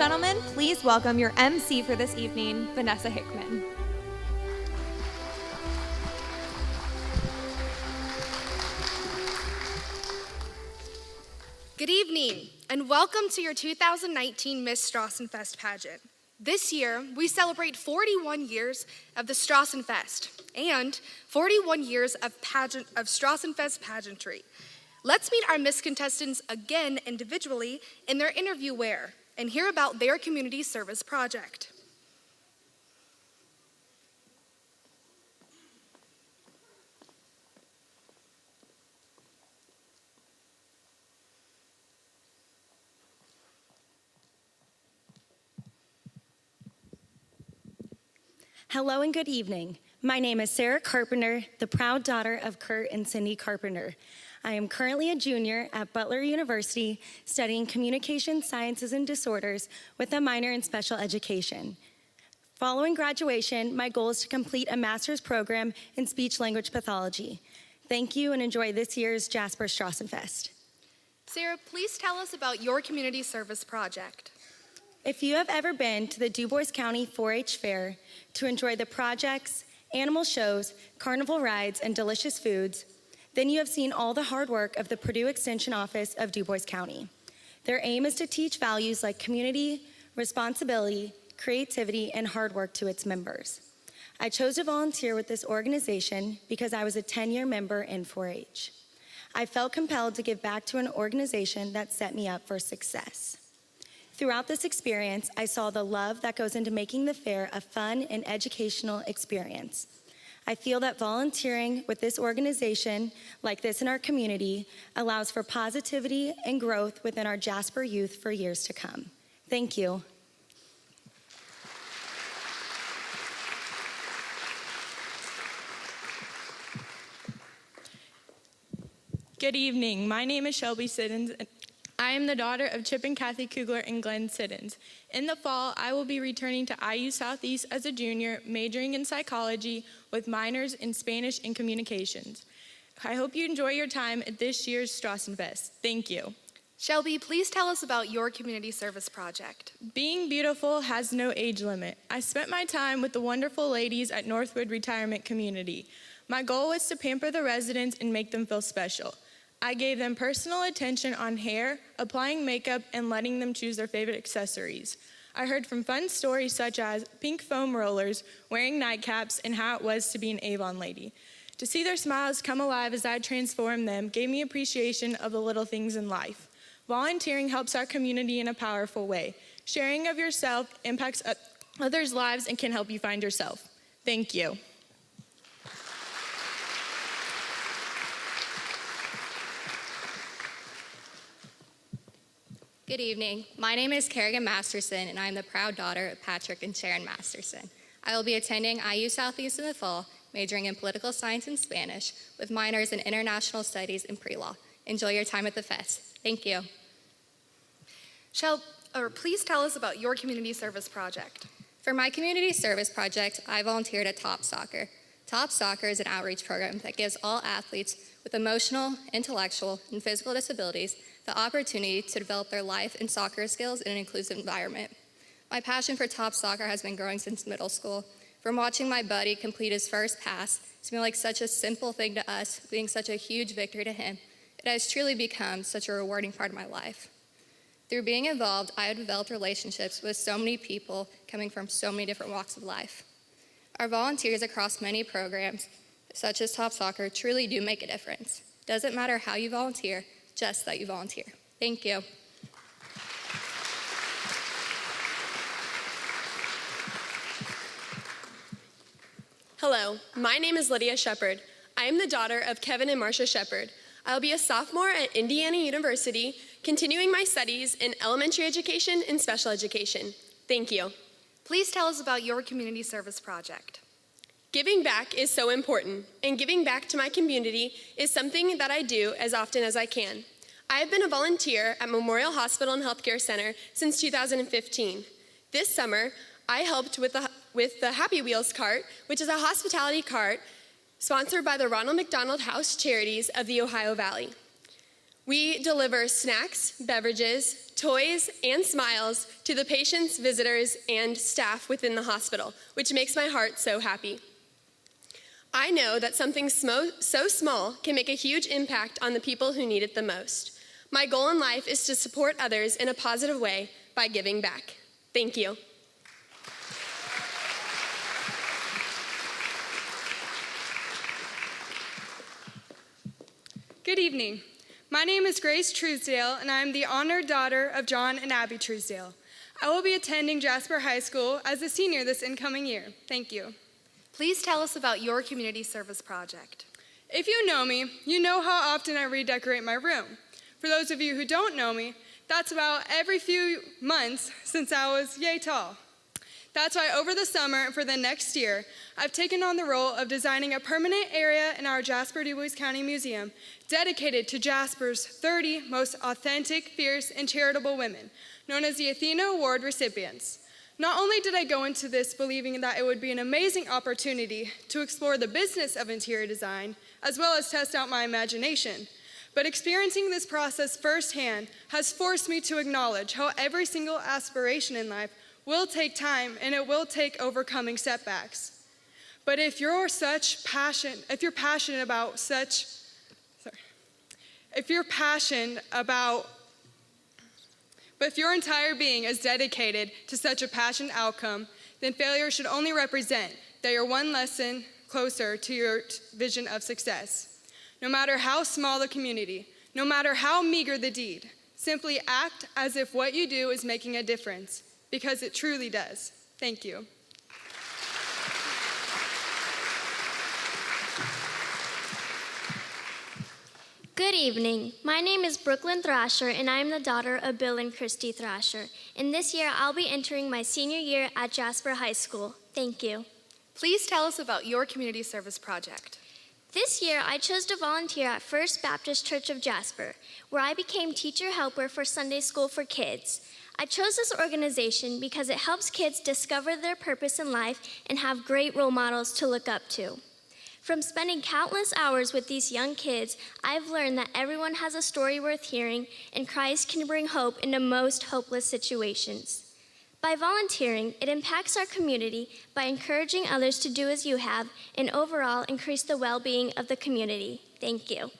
gentlemen, please welcome your MC for this evening, Vanessa Hickman. Good evening, and welcome to your 2019 Miss Strassenfest Pageant. This year, we celebrate 41 years of the Strassenfest and 41 years of Strassenfest pageantry. Let's meet our Miss contestants again individually in their interview wear and hear about their community service project. Hello and good evening. My name is Sara Carpenter, the proud daughter of Kurt and Cindy Carpenter. I am currently a junior at Butler University studying communication sciences and disorders with a minor in special education. Following graduation, my goal is to complete a master's program in speech language pathology. Thank you and enjoy this year's Jasper Strassenfest. Sara, please tell us about your community service project. If you have ever been to the Du Bois County 4-H Fair to enjoy the projects, animal shows, carnival rides, and delicious foods, then you have seen all the hard work of the Purdue Extension Office of Du Bois County. Their aim is to teach values like community, responsibility, creativity, and hard work to its members. I chose to volunteer with this organization because I was a 10-year member in 4-H. I felt compelled to give back to an organization that set me up for success. Throughout this experience, I saw the love that goes into making the fair a fun and educational experience. I feel that volunteering with this organization, like this in our community, allows for positivity and growth within our Jasper youth for years to come. Thank you. Good evening. My name is Shelby Siddons. I am the daughter of Chip and Kathy Kugler and Glenn Siddons. In the fall, I will be returning to IU Southeast as a junior, majoring in psychology with minors in Spanish and communications. I hope you enjoy your time at this year's Strassenfest. Thank you. Shelby, please tell us about your community service project. Being beautiful has no age limit. I spent my time with the wonderful ladies at Northwood Retirement Community. My goal was to pamper the residents and make them feel special. I gave them personal attention on hair, applying makeup, and letting them choose their favorite accessories. I heard from fun stories such as pink foam rollers, wearing nightcaps, and how it was to be an Avon lady. To see their smiles come alive as I transformed them gave me appreciation of the little things in life. Volunteering helps our community in a powerful way. Sharing of yourself impacts others' lives and can help you find yourself. Thank you. Good evening. My name is Kerrigan Masterson, and I am the proud daughter of Patrick and Sharon Masterson. I will be attending IU Southeast in the fall, majoring in political science and Spanish, with minors in international studies and pre-law. Enjoy your time at the fest. Thank you. Please tell us about your community service project. For my community service project, I volunteered at Top Soccer. Top Soccer is an outreach program that gives all athletes with emotional, intellectual, and physical disabilities the opportunity to develop their life and soccer skills in an inclusive environment. My passion for Top Soccer has been growing since middle school. From watching my buddy complete his first pass, it's been like such a simple thing to us, being such a huge victory to him. It has truly become such a rewarding part of my life. Through being involved, I have developed relationships with so many people coming from so many different walks of life. Our volunteers across many programs, such as Top Soccer, truly do make a difference. It doesn't matter how you volunteer, just that you volunteer. Thank you. Hello, my name is Lydia Shepherd. I am the daughter of Kevin and Marcia Shepherd. I'll be a sophomore at Indiana University, continuing my studies in elementary education and special education. Thank you. Please tell us about your community service project. Giving back is so important, and giving back to my community is something that I do as often as I can. I have been a volunteer at Memorial Hospital and Healthcare Center since 2015. This summer, I helped with the Happy Wheels cart, which is a hospitality cart sponsored by the Ronald McDonald House Charities of the Ohio Valley. We deliver snacks, beverages, toys, and smiles to the patients, visitors, and staff within the hospital, which makes my heart so happy. I know that something so small can make a huge impact on the people who need it the most. My goal in life is to support others in a positive way by giving back. Thank you. Good evening. My name is Grace Truesdale, and I am the honored daughter of John and Abby Truesdale. I will be attending Jasper High School as a senior this incoming year. Thank you. Please tell us about your community service project. If you know me, you know how often I redecorate my room. For those of you who don't know me, that's about every few months since I was yay tall. That's why over the summer and for the next year, I've taken on the role of designing a permanent area in our Jasper DuBois County Museum dedicated to Jasper's 30 most authentic, fierce, and charitable women, known as the Athena Award recipients. Not only did I go into this believing that it would be an amazing opportunity to explore the business of interior design, as well as test out my imagination, but experiencing this process firsthand has forced me to acknowledge how every single aspiration in life will take time and it will take overcoming setbacks. But if you're passionate about but if your entire being is dedicated to such a passionate outcome, then failure should only represent that you're one lesson closer to your vision of success. No matter how small the community, no matter how meager the deed, simply act as if what you do is making a difference, because it truly does. Thank you. Good evening. My name is Brooklyn Thrasher, and I am the daughter of Bill and Christy Thrasher. And this year, I'll be entering my senior year at Jasper High School. Thank you. Please tell us about your community service project. This year, I chose to volunteer at First Baptist Church of Jasper, where I became teacher helper for Sunday School for Kids. I chose this organization because it helps kids discover their purpose in life and have great role models to look up to. From spending countless hours with these young kids, I've learned that everyone has a story worth hearing, and Christ can bring hope into most hopeless situations. By volunteering, it impacts our community by encouraging others to do as you have and overall increase the well-being of the community. Thank you.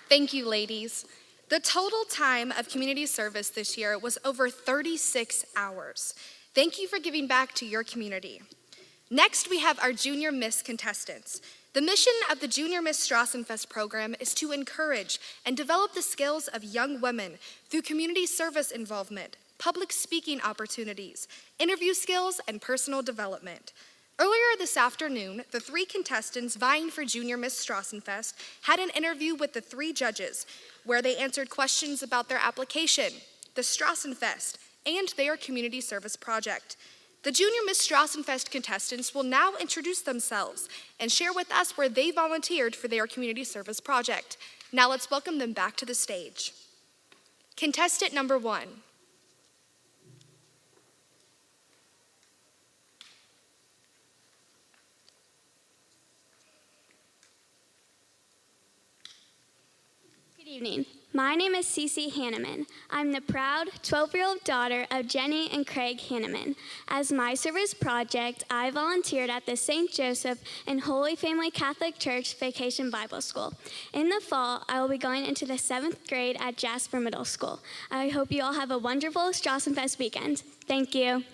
Thank you, ladies. The total time of community service this year was over 36 hours. Thank you for giving back to your community. Next, we have our Junior Miss contestants. The mission of the Junior Miss Strassenfest program is to encourage and develop the skills of young women through community service involvement, public speaking opportunities, interview skills, and personal development. Earlier this afternoon, the 3 contestants vying for Junior Miss Strassenfest had an interview with the 3 judges where they answered questions about their application, the Strassenfest, and their community service project. The Junior Miss Strassenfest contestants will now introduce themselves and share with us where they volunteered for their community service project. Now let's welcome them back to the stage. Contestant number 1. Good evening. My name is Cece Hanneman. I'm the proud 12-year-old daughter of Jenny and Craig Hanneman. As my service project, I volunteered at the St. Joseph and Holy Family Catholic Church Vacation Bible School. In the fall, I will be going into the 7th grade at Jasper Middle School. I hope you all have a wonderful Strassenfest weekend. Thank you.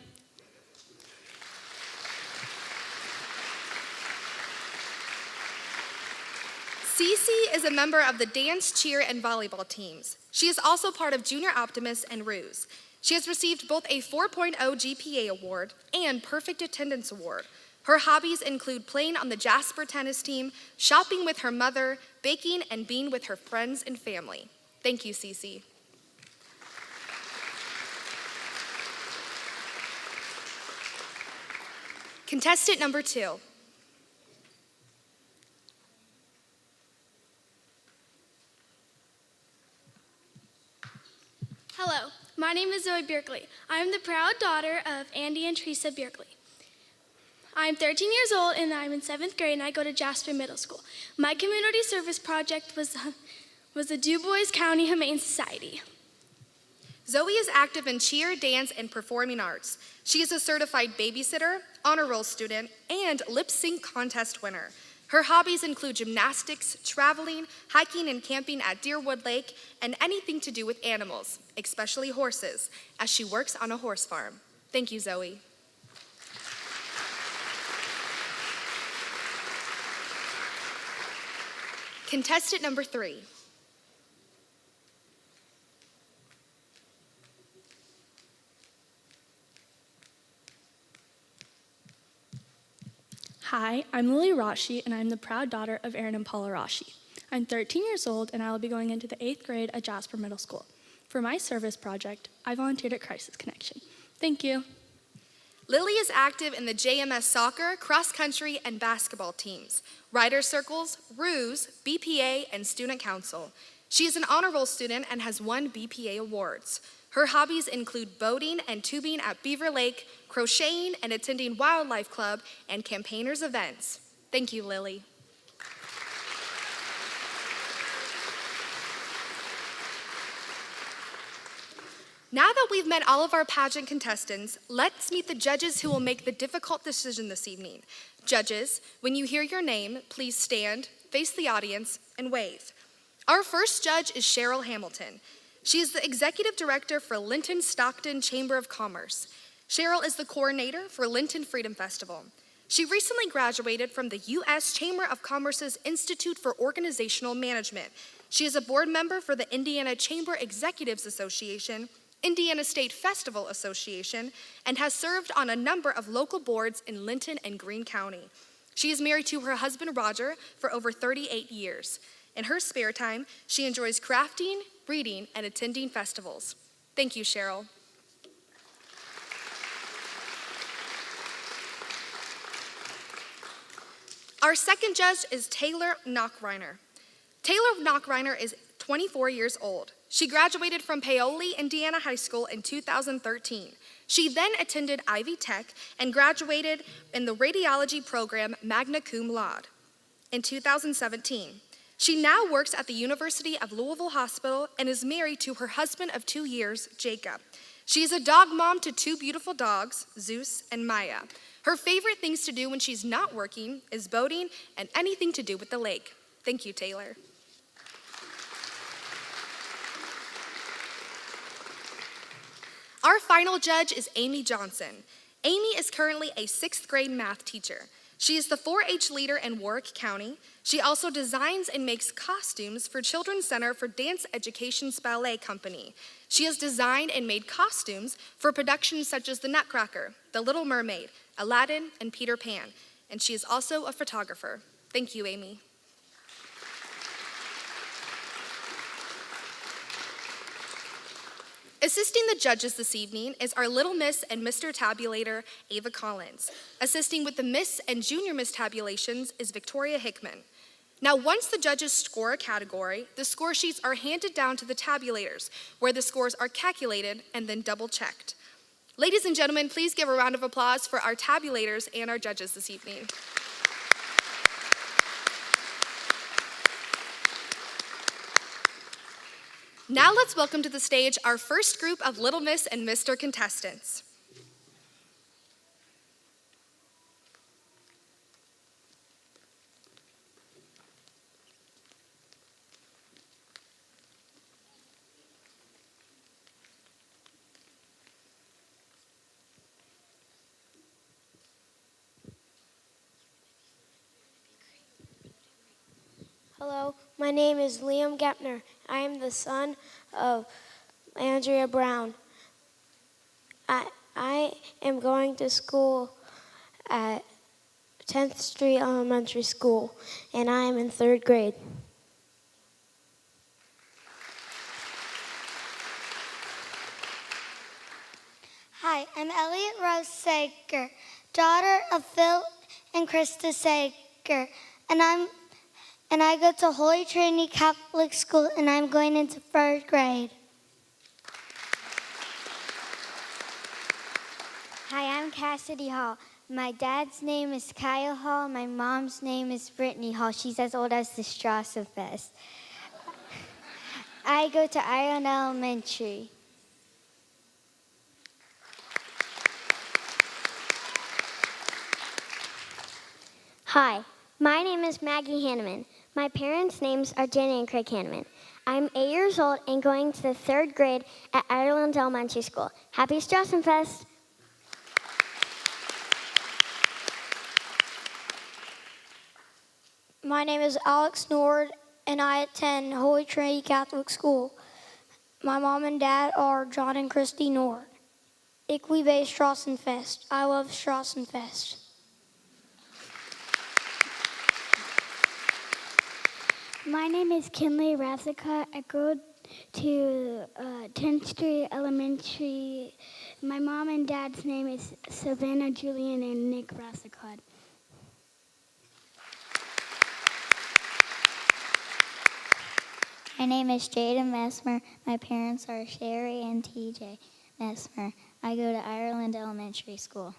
Cece is a member of the dance, cheer, and volleyball teams. She is also part of Junior Optimist and Ruse. She has received both a 4.0 GPA award and Perfect Attendance Award. Her hobbies include playing on the Jasper tennis team, shopping with her mother, baking, and being with her friends and family. Thank you, Cece. Contestant number 2. Hello, my name is Zoey Bartley. I am the proud daughter of Andy and Teresa Bartley. I'm 13 years old and I'm in 7th grade and I go to Jasper Middle School. My community service project was the Du Bois County Humane Society. Zoey is active in cheer, dance, and performing arts. She is a certified babysitter, honor roll student, and lip sync contest winner. Her hobbies include gymnastics, traveling, hiking and camping at Deerwood Lake, and anything to do with animals, especially horses, as she works on a horse farm. Thank you, Zoey. Contestant number 3. Hi, I'm Lily Rashi, and I'm the proud daughter of Aaron and Paula Rashi. I'm 13 years old, and I will be going into the 8th grade at Jasper Middle School. For my service project, I volunteered at Crisis Connection. Thank you. Lily is active in the JMS soccer, cross country, and basketball teams, Rider Circles, RUES, BPA, and Student Council. She is an honor roll student and has won BPA awards. Her hobbies include boating and tubing at Beaver Lake, crocheting and attending Wildlife Club and campaigners events. Thank you, Lily. Now that we've met all of our pageant contestants, let's meet the judges who will make the difficult decision this evening. Judges, when you hear your name, please stand, face the audience, and wave. Our first judge is Cheryl Hamilton. She is the executive director for Linton Stockton Chamber of Commerce. Cheryl is the coordinator for Linton Freedom Festival. She recently graduated from the U.S. Chamber of Commerce's Institute for Organizational Management. She is a board member for the Indiana Chamber Executives Association, Indiana State Festival Association, and has served on a number of local boards in Linton and Greene County. She is married to her husband, Roger, for over 38 years. In her spare time, she enjoys crafting, reading, and attending festivals. Thank you, Cheryl. Our second judge is Taylor Knockreiner. Taylor Knockreiner is 24 years old. She graduated from Paoli, Indiana High School in 2013. She then attended Ivy Tech and graduated in the radiology program magna cum laude in 2017. She now works at the University of Louisville Hospital and is married to her husband of 2 years, Jacob. She is a dog mom to 2 beautiful dogs, Zeus and Maya. Her favorite things to do when she's not working is boating and anything to do with the lake. Thank you, Taylor. Our final judge is Amy Johnson. Amy is currently a 6th grade math teacher. She is the 4-H leader in Warwick County. She also designs and makes costumes for Children's Center for Dance Education's ballet company. She has designed and made costumes for productions such as The Nutcracker, The Little Mermaid, Aladdin, and Peter Pan. And she is also a photographer. Thank you, Amy. Assisting the judges this evening is our Little Miss and Mr. Tabulator, Ava Collins. Assisting with the Miss and Junior Miss tabulations is Victoria Hickman. Now, once the judges score a category, the score sheets are handed down to the tabulators, where the scores are calculated and then double-checked. Ladies and gentlemen, please give a round of applause for our tabulators and our judges this evening. Now let's welcome to the stage our first group of Little Miss and Mr. contestants. Hello, my name is Liam Gepner. I am the son of Andrea Brown. I am going to school at 10th Street Elementary School, and I am in 3rd grade. Hi, I'm Elliot Rose Seger, daughter of Phil and Krista Seger, and I go to Holy Trinity Catholic School, and I'm going into 3rd grade. Hi, I'm Kassidy Hall. My dad's name is Kyle Hall. My mom's name is Brittany Hall. She's as old as the Strassenfest. I go to Iron Elementary. Hi, my name is Maggie Hanneman. My parents' names are Jenny and Craig Hanneman. I'm 8 years old and going to the 3rd grade at Ireland Elementary School. Happy Strassenfest! My name is Alex Nord, and I attend Holy Trinity Catholic School. My mom and dad are John and Christy Nord. Ich liebe Strassenfest. I love Strassenfest. My name is Kinley Rathicott. I go to 10th Street Elementary. My mom and dad's name is Savannah Julian and Nick Rathicott. My name is Jaden Messmer. My parents are Sherry and TJ Messmer. I go to Ireland Elementary School.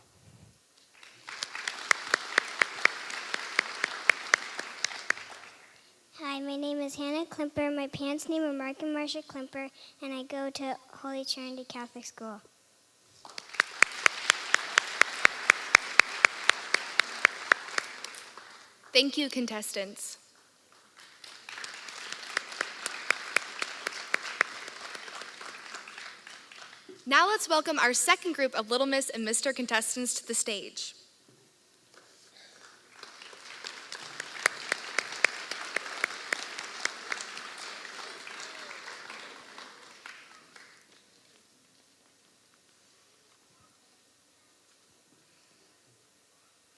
Hi, my name is Hannah Klimper. My parents' name are Mark and Marsha Klimper, and I go to Holy Trinity Catholic School. Thank you, contestants. Now let's welcome our second group of Little Miss and Mr. contestants to the stage.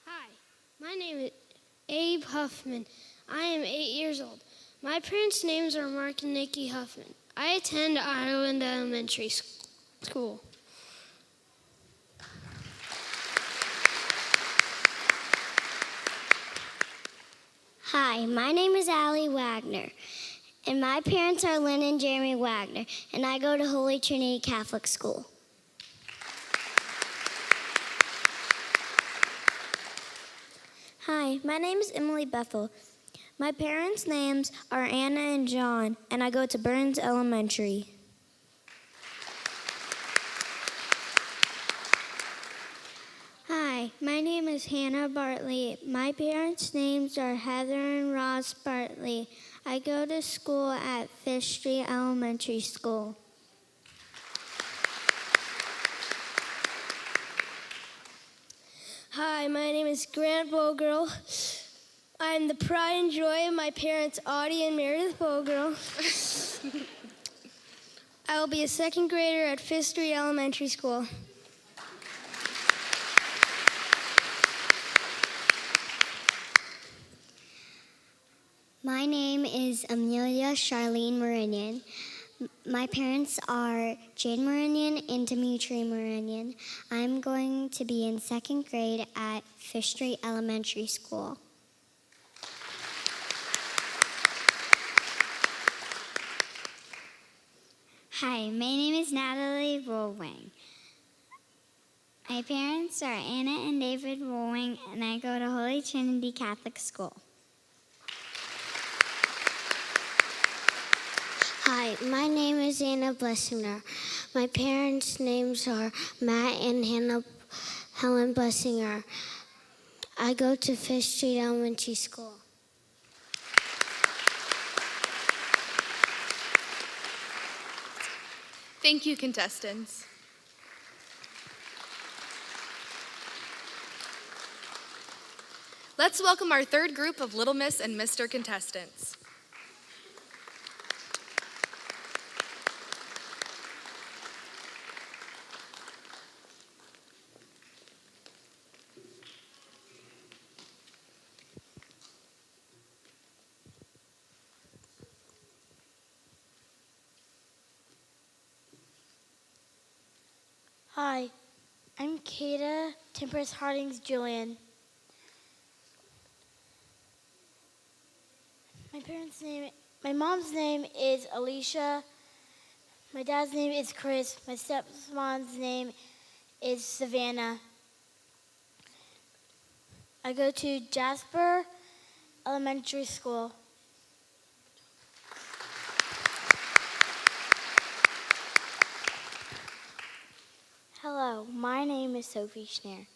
Hi, my name is Abe Huffman. I am 8 years old. My parents' names are Mark and Nikki Huffman. I attend Ireland Elementary School. Hi, my name is Allie Wagner, and my parents are Lynn and Jeremy Wagner, and I go to Holy Trinity Catholic School. Hi, my name is Emily Bethel. My parents' names are Anna and John, and I go to Burns Elementary. Hi, my name is Hannah Bartley. My parents' names are Heather and Ross Bartley. I go to school at Fish Street Elementary School. Hi, my name is Grant Bogirl. I am the pride and joy of my parents, Audie and Meredith Bogirl. I will be a second grader at Fifth Street Elementary School. My name is Amelia Charlene Marinian. My parents are Jane Marinian and Dimitri Marinian. I'm going to be in second grade at Fish Street Elementary School. Hi, my name is Natalie Rollwing. My parents are Anna and David Rollwing, and I go to Holy Trinity Catholic School. Hi, my name is Anna Blessinger. My parents' names are Matt and Helen Blessinger. I go to Fish Street Elementary School. Thank you, contestants. Let's welcome our third group of Little Miss and Mr. contestants. Hi, I'm Kata Tempest Hardings Julian. My mom's name is Alicia. My dad's name is Chris. My stepmom's name is Savannah. I go to Jasper Elementary School. Hello, my name is Sophie Schneer.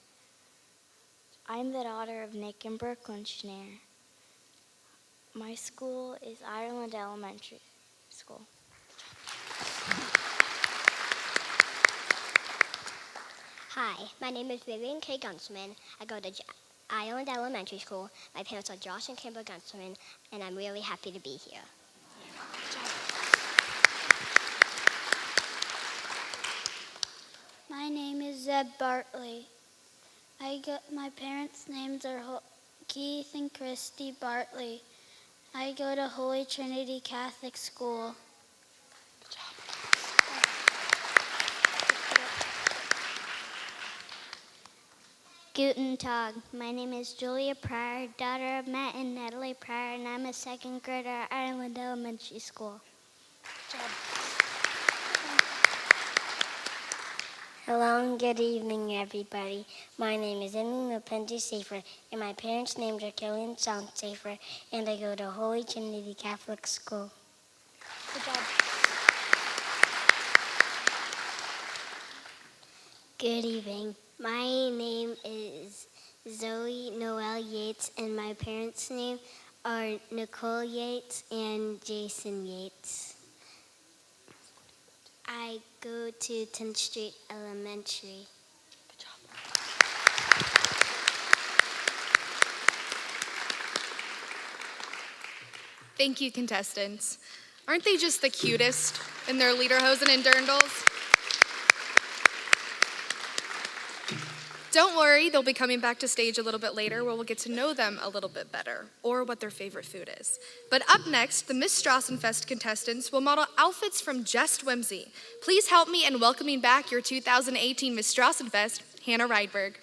I'm the daughter of Nick and Brooklyn Schneer. My school is Ireland Elementary School. Hi, my name is Vivienne Gunselman. I go to Ireland Elementary School. My parents are Josh and Kimber Gunselman, and I'm really happy to be here. My name is Zeb Bartley. My parents' names are Keith and Christy Bartley. I go to Holy Trinity Catholic School. Guten Tag. My name is Julia Pryor, daughter of Matt and Natalie Pryor, and I'm a second grader at Ireland Elementary School. Hello and good evening, everybody. My name is Emmy Schaefer, and my parents' names are Kelly and Sean Schaefer, and I go to Holy Trinity Catholic School. Good job. Good evening. My name is Zoey Noel Yates, and my parents' names are Nicole Yates and Jason Yates. I go to 10th Street Elementary. Good job. Thank you, contestants. Aren't they just the cutest in their lederhosen and dirndls? Don't worry, they'll be coming back to stage a little bit later where we'll get to know them a little bit better, or what their favorite food is. But up next, the Miss Strassenfest contestants will model outfits from Just Whimsy. Please help me in welcoming back your 2018 Miss Strassenfest, Hannah Rydberg.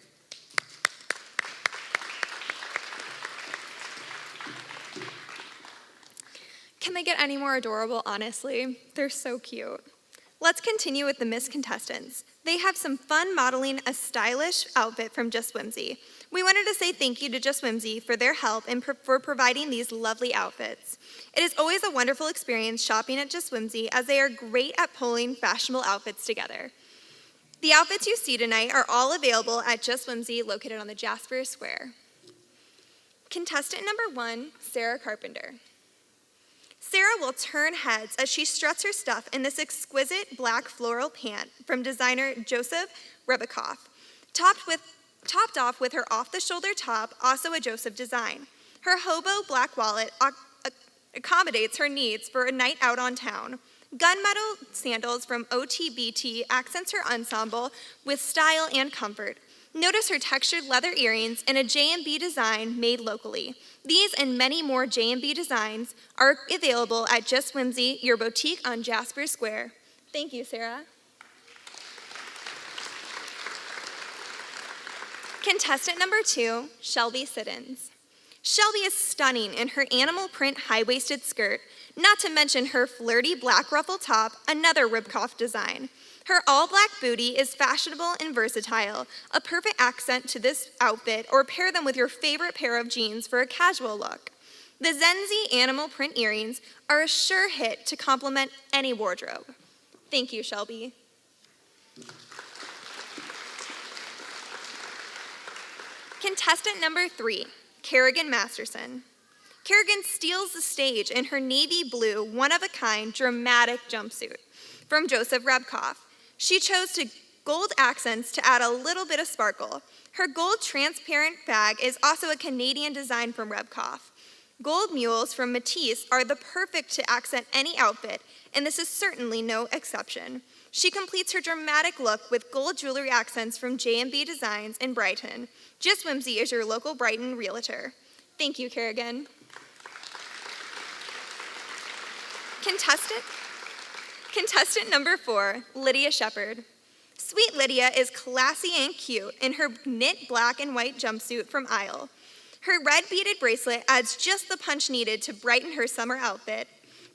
Can they get any more adorable, honestly? They're so cute. Let's continue with the Miss contestants. They have some fun modeling a stylish outfit from Just Whimsy. We wanted to say thank you to Just Whimsy for their help and for providing these lovely outfits. It is always a wonderful experience shopping at Just Whimsy as they are great at pulling fashionable outfits together. The outfits you see tonight are all available at Just Whimsy located on the Jasper Square. Contestant number 1, Sara Carpenter. Sara will turn heads as she struts her stuff in this exquisite black floral pant from designer Joseph Rebikoff, topped off with her off-the-shoulder top, also a Joseph design. Her hobo black wallet accommodates her needs for a night out on town. Gunmetal sandals from OTBT accents her ensemble with style and comfort. Notice her textured leather earrings in a J&B design made locally. These and many more J&B designs are available at Just Whimsy, your boutique on Jasper Square. Thank you, Sara. Contestant number 2, Shelby Siddons. Shelby is stunning in her animal print high-waisted skirt, not to mention her flirty black ruffle top, another Ribkoff design. Her all-black booty is fashionable and versatile, a perfect accent to this outfit, or pair them with your favorite pair of jeans for a casual look. The Zenzi animal print earrings are a sure hit to complement any wardrobe. Thank you, Shelby. Contestant number 3, Kerrigan Masterson. Kerrigan steals the stage in her navy blue, one-of-a-kind, dramatic jumpsuit from Joseph Rebkoff. She chose gold accents to add a little bit of sparkle. Her gold transparent bag is also a Canadian design from Rebkoff. Gold mules from Matisse are the perfect to accent any outfit, and this is certainly no exception. She completes her dramatic look with gold jewelry accents from J&B Designs in Brighton. Just Whimsy is your local Brighton realtor. Thank you, Kerrigan. Contestant number 4, Lydia Shepherd. Sweet Lydia is classy and cute in her knit black and white jumpsuit from Isle. Her red beaded bracelet adds just the punch needed to brighten her summer outfit.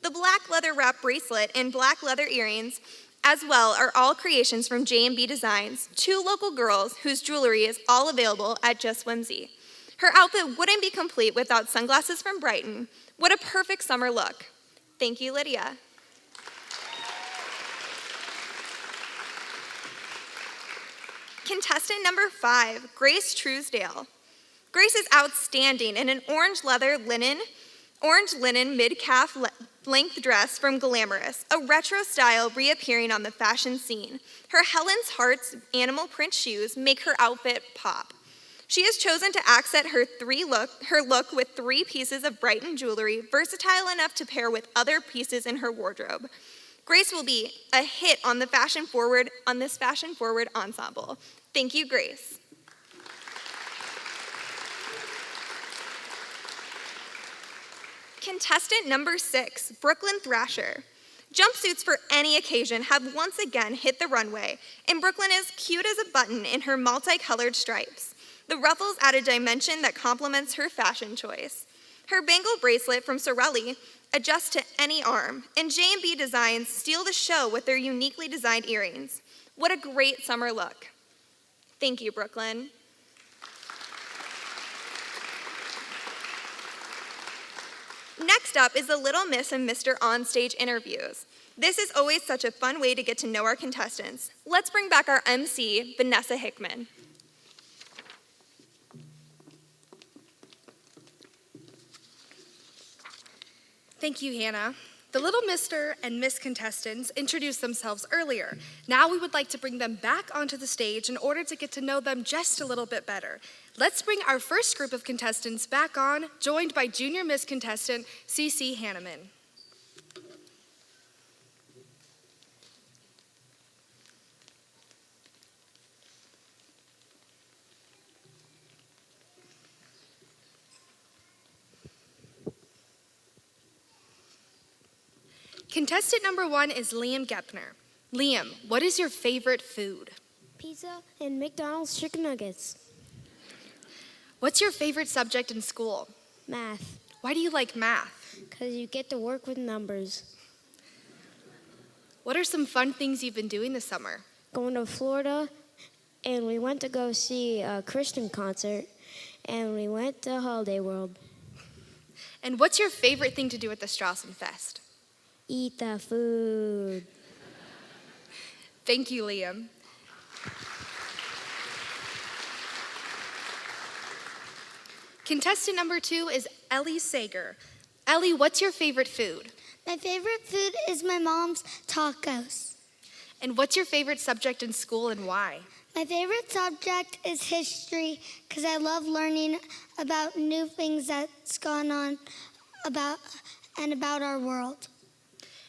The black leather wrap bracelet and black leather earrings as well are all creations from J&B Designs, 2 local girls whose jewelry is all available at Just Whimsy. Her outfit wouldn't be complete without sunglasses from Brighton. What a perfect summer look. Thank you, Lydia. Contestant number 5, Grace Truesdale. Grace is outstanding in an orange linen mid-calf length dress from Glamorous, a retro style reappearing on the fashion scene. Her Helen's Hearts animal print shoes make her outfit pop. She has chosen to accent her look with 3 pieces of Brighton jewelry, versatile enough to pair with other pieces in her wardrobe. Grace will be a hit on this fashion forward ensemble. Thank you, Grace. Contestant number 6, Brooklyn Thrasher. Jumpsuits for any occasion have once again hit the runway, and Brooklyn is cute as a button in her multicolored stripes. The ruffles add a dimension that complements her fashion choice. Her bangle bracelet from Sorelli adjusts to any arm, and J&B Designs steal the show with their uniquely designed earrings. What a great summer look. Thank you, Brooklyn. Next up is the Little Miss and Mr. Onstage interviews. This is always such a fun way to get to know our contestants. Let's bring back our MC, Vanessa Hickman. Thank you, Hannah. The Little Mr. and Miss contestants introduced themselves earlier. Now we would like to bring them back onto the stage in order to get to know them just a little bit better. Let's bring our first group of contestants back on, joined by Junior Miss contestant CC Hanneman. Contestant number 1 is Liam Gepner. Liam, what is your favorite food? Pizza and McDonald's chicken nuggets. What's your favorite subject in school? Math. Why do you like math? Because you get to work with numbers. What are some fun things you've been doing this summer? Going to Florida, and we went to go see a Christian concert, and we went to Holiday World. And what's your favorite thing to do at the Strassenfest? Eat the food. Thank you, Liam. Contestant number 2 is Ellie Seger. Ellie, what's your favorite food? My favorite food is my mom's tacos. And what's your favorite subject in school and why? My favorite subject is history because I love learning about new things that's gone on about our world.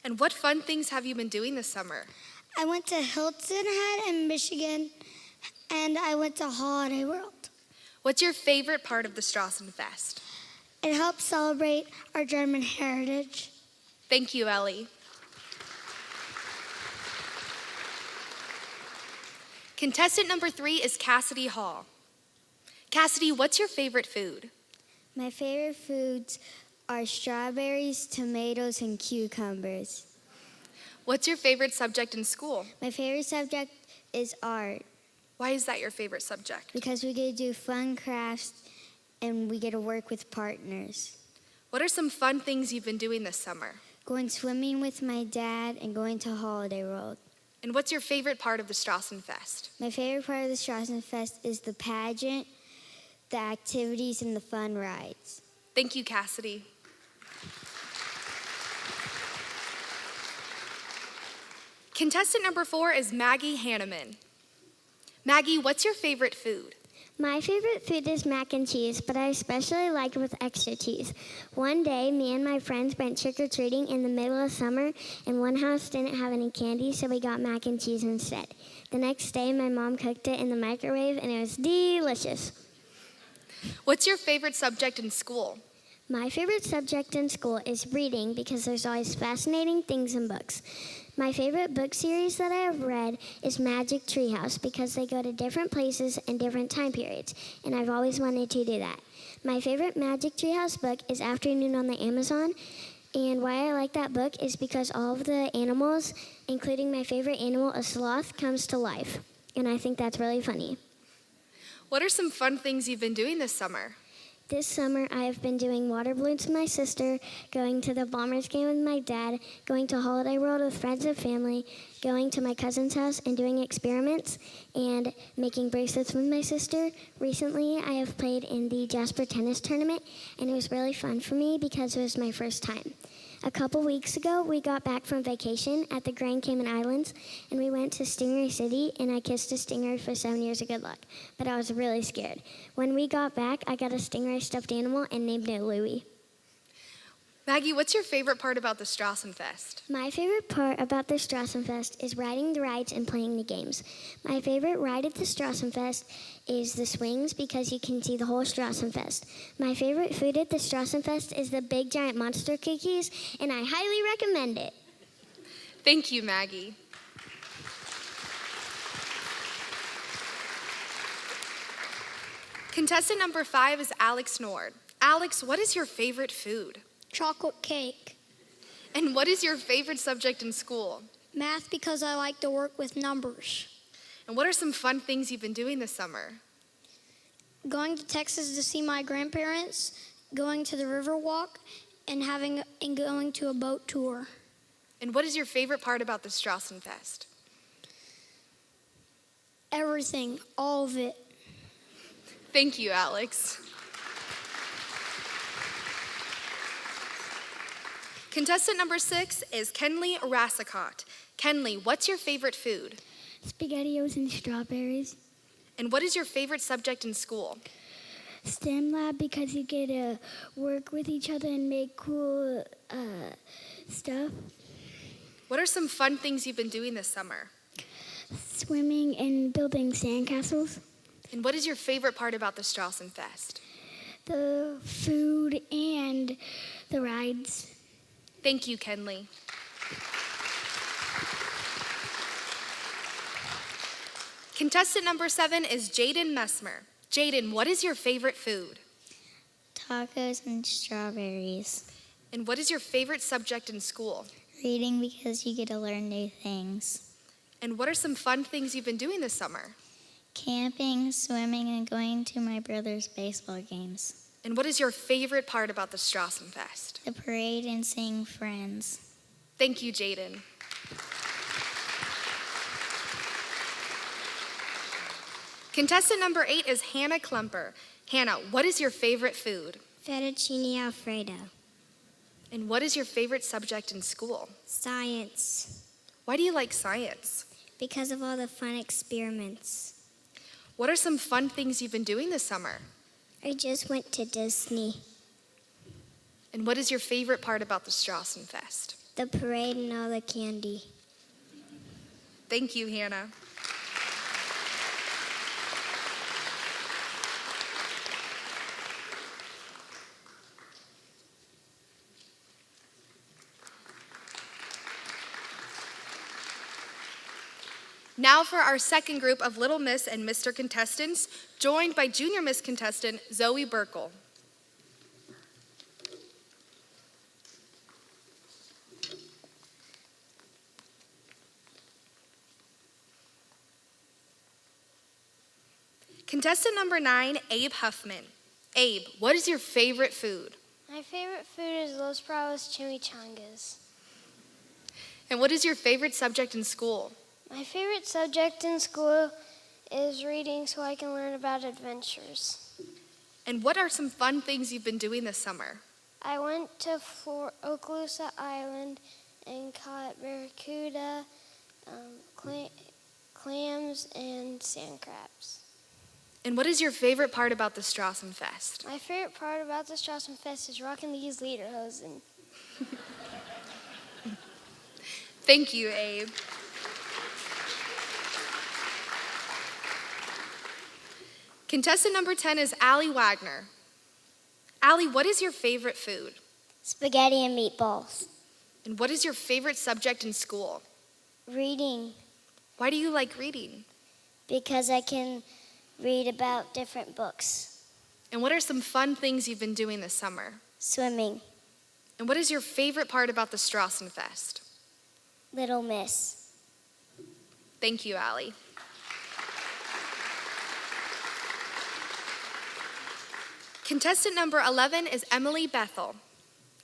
And what fun things have you been doing this summer? I went to Hilton Head in Michigan, and I went to Holiday World. What's your favorite part of the Strassenfest? It helps celebrate our German heritage. Thank you, Ellie. Contestant number 3 is Kassidy Hall. Kassidy, what's your favorite food? My favorite foods are strawberries, tomatoes, and cucumbers. What's your favorite subject in school? My favorite subject is art. Why is that your favorite subject? Because we get to do fun crafts and we get to work with partners. What are some fun things you've been doing this summer? Going swimming with my dad and going to Holiday World. And what's your favorite part of the Strassenfest? My favorite part of the Strassenfest is the pageant, the activities, and the fun rides. Thank you, Kassidy. Contestant number 4 is Maggie Hanneman. Maggie, what's your favorite food? My favorite food is mac and cheese, but I especially like it with extra cheese. One day, me and my friends went trick-or-treating in the middle of summer, and one house didn't have any candy, so we got mac and cheese instead. The next day, my mom cooked it in the microwave, and it was delicious. What's your favorite subject in school? My favorite subject in school is reading because there's always fascinating things in books. My favorite book series that I have read is Magic Treehouse because they go to different places and different time periods, and I've always wanted to do that. My favorite Magic Treehouse book is Afternoon on the Amazon, and why I like that book is because all of the animals, including my favorite animal, a sloth, comes to life, and I think that's really funny. What are some fun things you've been doing this summer? This summer, I have been doing water balloons with my sister, going to the Bombers game with my dad, going to Holiday World with friends and family, going to my cousin's house and doing experiments, and making bracelets with my sister. Recently, I have played in the Jasper tennis tournament, and it was really fun for me because it was my first time. A couple weeks ago, we got back from vacation at the Grand Cayman Islands, and we went to Stingray City, and I kissed a stingray for 7 years of good luck, but I was really scared. When we got back, I got a stingray stuffed animal and named it Louie. Maggie, what's your favorite part about the Strassenfest? My favorite part about the Strassenfest is riding the rides and playing the games. My favorite ride at the Strassenfest is the swings because you can see the whole Strassenfest. My favorite food at the Strassenfest is the big giant monster cookies, and I highly recommend it. Thank you, Maggie. Contestant number 5 is Alex Nord. Alex, what is your favorite food? Chocolate cake. And what is your favorite subject in school? Math, because I like to work with numbers. And what are some fun things you've been doing this summer? Going to Texas to see my grandparents, going to the Riverwalk, and going to a boat tour. And what is your favorite part about the Strassenfest? Everything, all of it. Thank you, Alex. Contestant number 6 is Kenley Rassicott. Kenley, what's your favorite food? SpaghettiOs and strawberries. And what is your favorite subject in school? STEM lab, because you get to work with each other and make cool stuff. What are some fun things you've been doing this summer? Swimming and building sandcastles. And what is your favorite part about the Strassenfest? The food and the rides. Thank you, Kenley. Contestant number 7 is Jaden Messmer. Jaden, what is your favorite food? Tacos and strawberries. And what is your favorite subject in school? Reading, because you get to learn new things. And what are some fun things you've been doing this summer? Camping, swimming, and going to my brother's baseball games. And what is your favorite part about the Strassenfest? The parade and seeing friends. Thank you, Jaden. Contestant number 8 is Hannah Klumper. Hannah, what is your favorite food? Fettuccine Alfredo. And what is your favorite subject in school? Science. Why do you like science? Because of all the fun experiments. What are some fun things you've been doing this summer? I just went to Disney. And what is your favorite part about the Strassenfest? The parade and all the candy. Thank you, Hannah. Now for our second group of Little Miss and Mr. contestants, joined by Junior Miss contestant Zoe Burkle. Contestant number 9, Abe Huffman. Abe, what is your favorite food? My favorite food is Los Bravos chimichangas. And what is your favorite subject in school? My favorite subject in school is reading so I can learn about adventures. And what are some fun things you've been doing this summer? I went to Okaloosa Island and caught barracuda, clams, and sand crabs. And what is your favorite part about the Strassenfest? My favorite part about the Strassenfest is rocking these lederhosen. Thank you, Abe. Contestant number 10 is Allie Wagner. Allie, what is your favorite food? Spaghetti and meatballs. And what is your favorite subject in school? Reading. Why do you like reading? Because I can read about different books. And what are some fun things you've been doing this summer? Swimming. And what is your favorite part about the Strassenfest? Little Miss. Thank you, Allie. Contestant number 11 is Emily Bethel.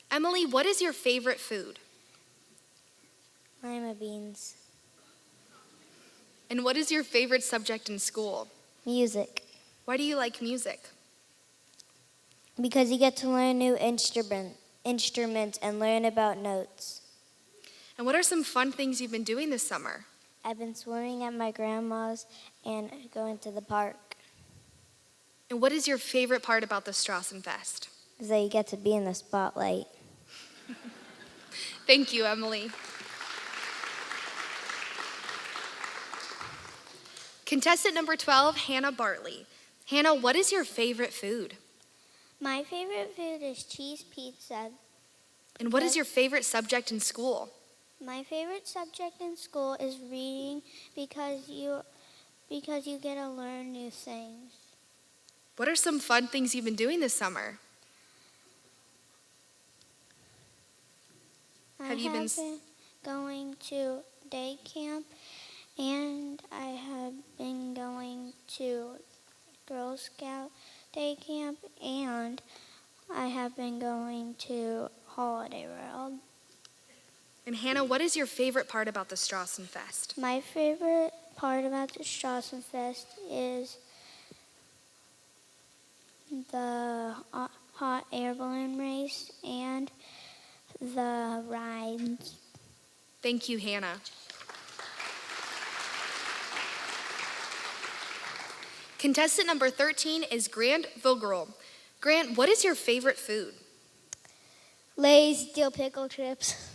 Emily, what is your favorite food? Lima beans. And what is your favorite subject in school? Music. Why do you like music? Because you get to learn new instruments and learn about notes. And what are some fun things you've been doing this summer? I've been swimming at my grandma's and going to the park. And what is your favorite part about the Strassenfest? Is that you get to be in the spotlight. Thank you, Emily. Contestant number 12, Hannah Bartley. Hannah, what is your favorite food? My favorite food is cheese pizza. And what is your favorite subject in school? My favorite subject in school is reading because you get to learn new things. What are some fun things you've been doing this summer? Have you been going to day camp, and I have been going to Girl Scout day camp, and I have been going to Holiday World. And Hannah, what is your favorite part about the Strassenfest? My favorite part about the Strassenfest is the hot air balloon race and the rides. Thank you, Hannah. Contestant number 13 is Grant Vogerl. Grant, what is your favorite food? Lay's dill pickle chips.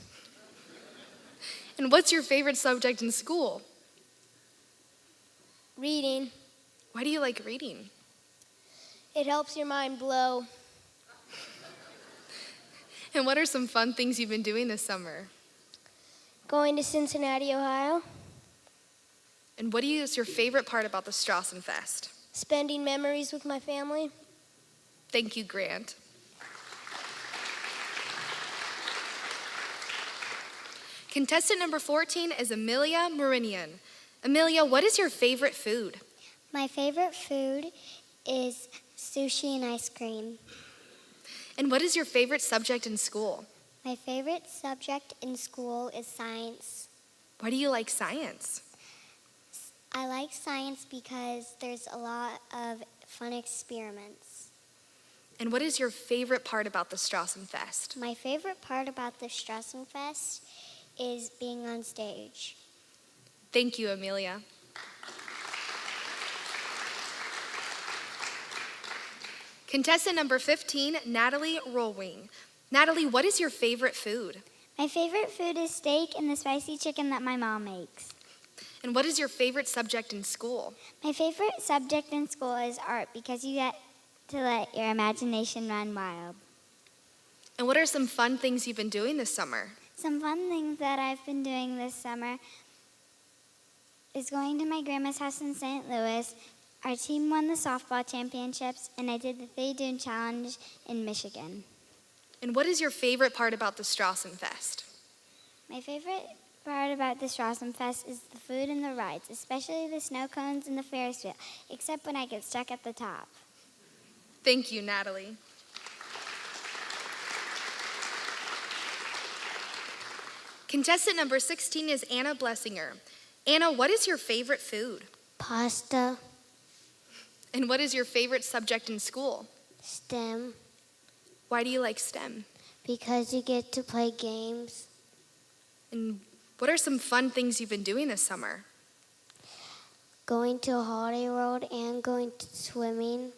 And what's your favorite subject in school? Reading. Why do you like reading? It helps your mind blow. And what are some fun things you've been doing this summer? Going to Cincinnati, Ohio. And what is your favorite part about the Strassenfest? Spending memories with my family. Thank you, Grant. Contestant number 14 is Amelia Marinian. Amelia, what is your favorite food? My favorite food is sushi and ice cream. And what is your favorite subject in school? My favorite subject in school is science. Why do you like science? I like science because there's a lot of fun experiments. And what is your favorite part about the Strassenfest? My favorite part about the Strassenfest is being on stage. Thank you, Amelia. Contestant number 15, Natalie Rollwing. Natalie, what is your favorite food? My favorite food is steak and the spicy chicken that my mom makes. And what is your favorite subject in school? My favorite subject in school is art because you get to let your imagination run wild. And what are some fun things you've been doing this summer? Some fun things that I've been doing this summer is going to my grandma's house in St. Louis. Our team won the softball championships, and I did the 3 Dune Challenge in Michigan. And what is your favorite part about the Strassenfest? My favorite part about the Strassenfest is the food and the rides, especially the snow cones and the Ferris wheel, except when I get stuck at the top. Thank you, Natalie. Contestant number 16 is Anna Blessinger. Anna, what is your favorite food? Pasta. And what is your favorite subject in school? STEM. Why do you like STEM? Because you get to play games. And what are some fun things you've been doing this summer? Going to a Holiday World and going to swimming.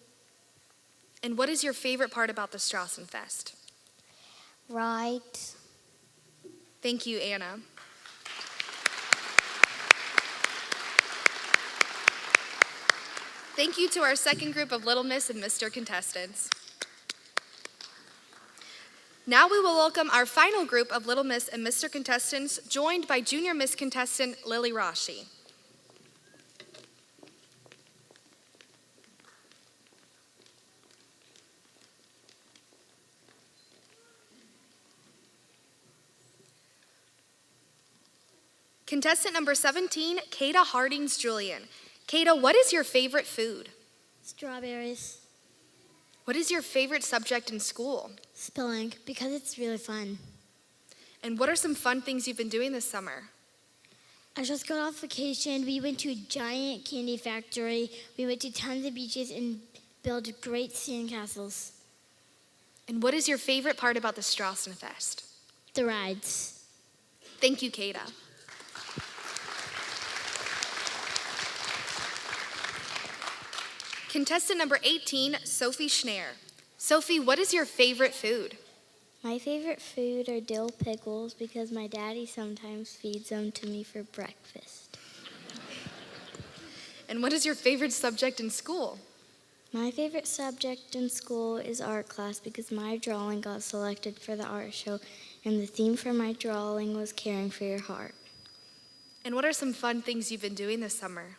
And what is your favorite part about the Strassenfest? Rides. Thank you, Anna. Thank you to our second group of Little Miss and Mr. contestants. Now we will welcome our final group of Little Miss and Mr. contestants, joined by Junior Miss contestant Lily Rashi. Contestant number 17, Kata Hardings Julian. Kata, what is your favorite food? Strawberries. What is your favorite subject in school? Spelling, because it's really fun. And what are some fun things you've been doing this summer? I just got off vacation. We went to a giant candy factory. We went to tons of beaches and built great sandcastles. And what is your favorite part about the Strassenfest? The rides. Thank you, Kada. Contestant number 18, Sophie Schneer. Sophie, what is your favorite food? My favorite food are dill pickles because my daddy sometimes feeds them to me for breakfast. And what is your favorite subject in school? My favorite subject in school is art class because my drawing got selected for the art show and the theme for my drawing was caring for your heart. And what are some fun things you've been doing this summer?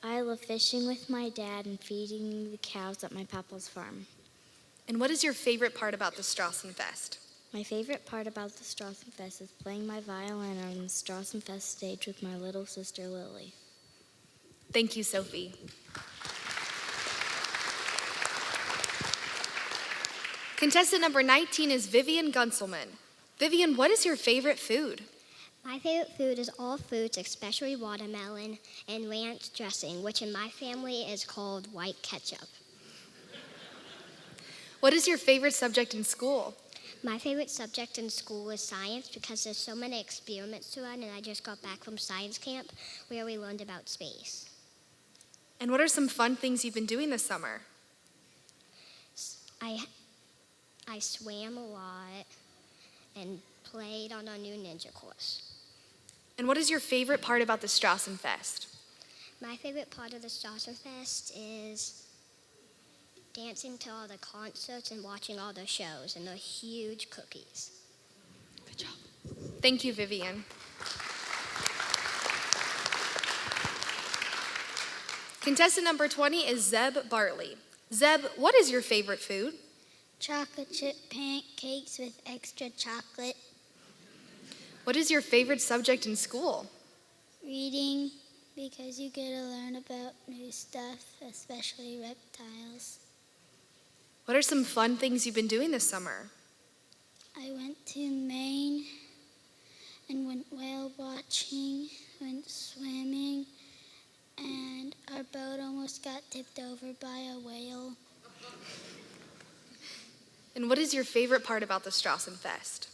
I love fishing with my dad and feeding the cows at my papa's farm. And what is your favorite part about the Strassenfest? My favorite part about the Strassenfest is playing my violin on the Strassenfest stage with my little sister Lily. Thank you, Sophie. Contestant number 19 is Vivienne Gunselman. Vivienne, what is your favorite food? My favorite food is all fruits, especially watermelon and ranch dressing, which in my family is called white ketchup. What is your favorite subject in school? My favorite subject in school is science because there's so many experiments to run, and I just got back from science camp where we learned about space. And what are some fun things you've been doing this summer? I swam a lot and played on our new ninja course. And what is your favorite part about the Strassenfest? My favorite part of the Strassenfest is dancing to all the concerts and watching all the shows and the huge cookies. Good job. Thank you, Vivienne. Contestant number 20 is Zeb Bartley. Zeb, what is your favorite food? Chocolate chip pancakes with extra chocolate. What is your favorite subject in school? Reading, because you get to learn about new stuff, especially reptiles. What are some fun things you've been doing this summer? I went to Maine and went whale watching, went swimming, and our boat almost got tipped over by a whale. And what is your favorite part about the Strassenfest?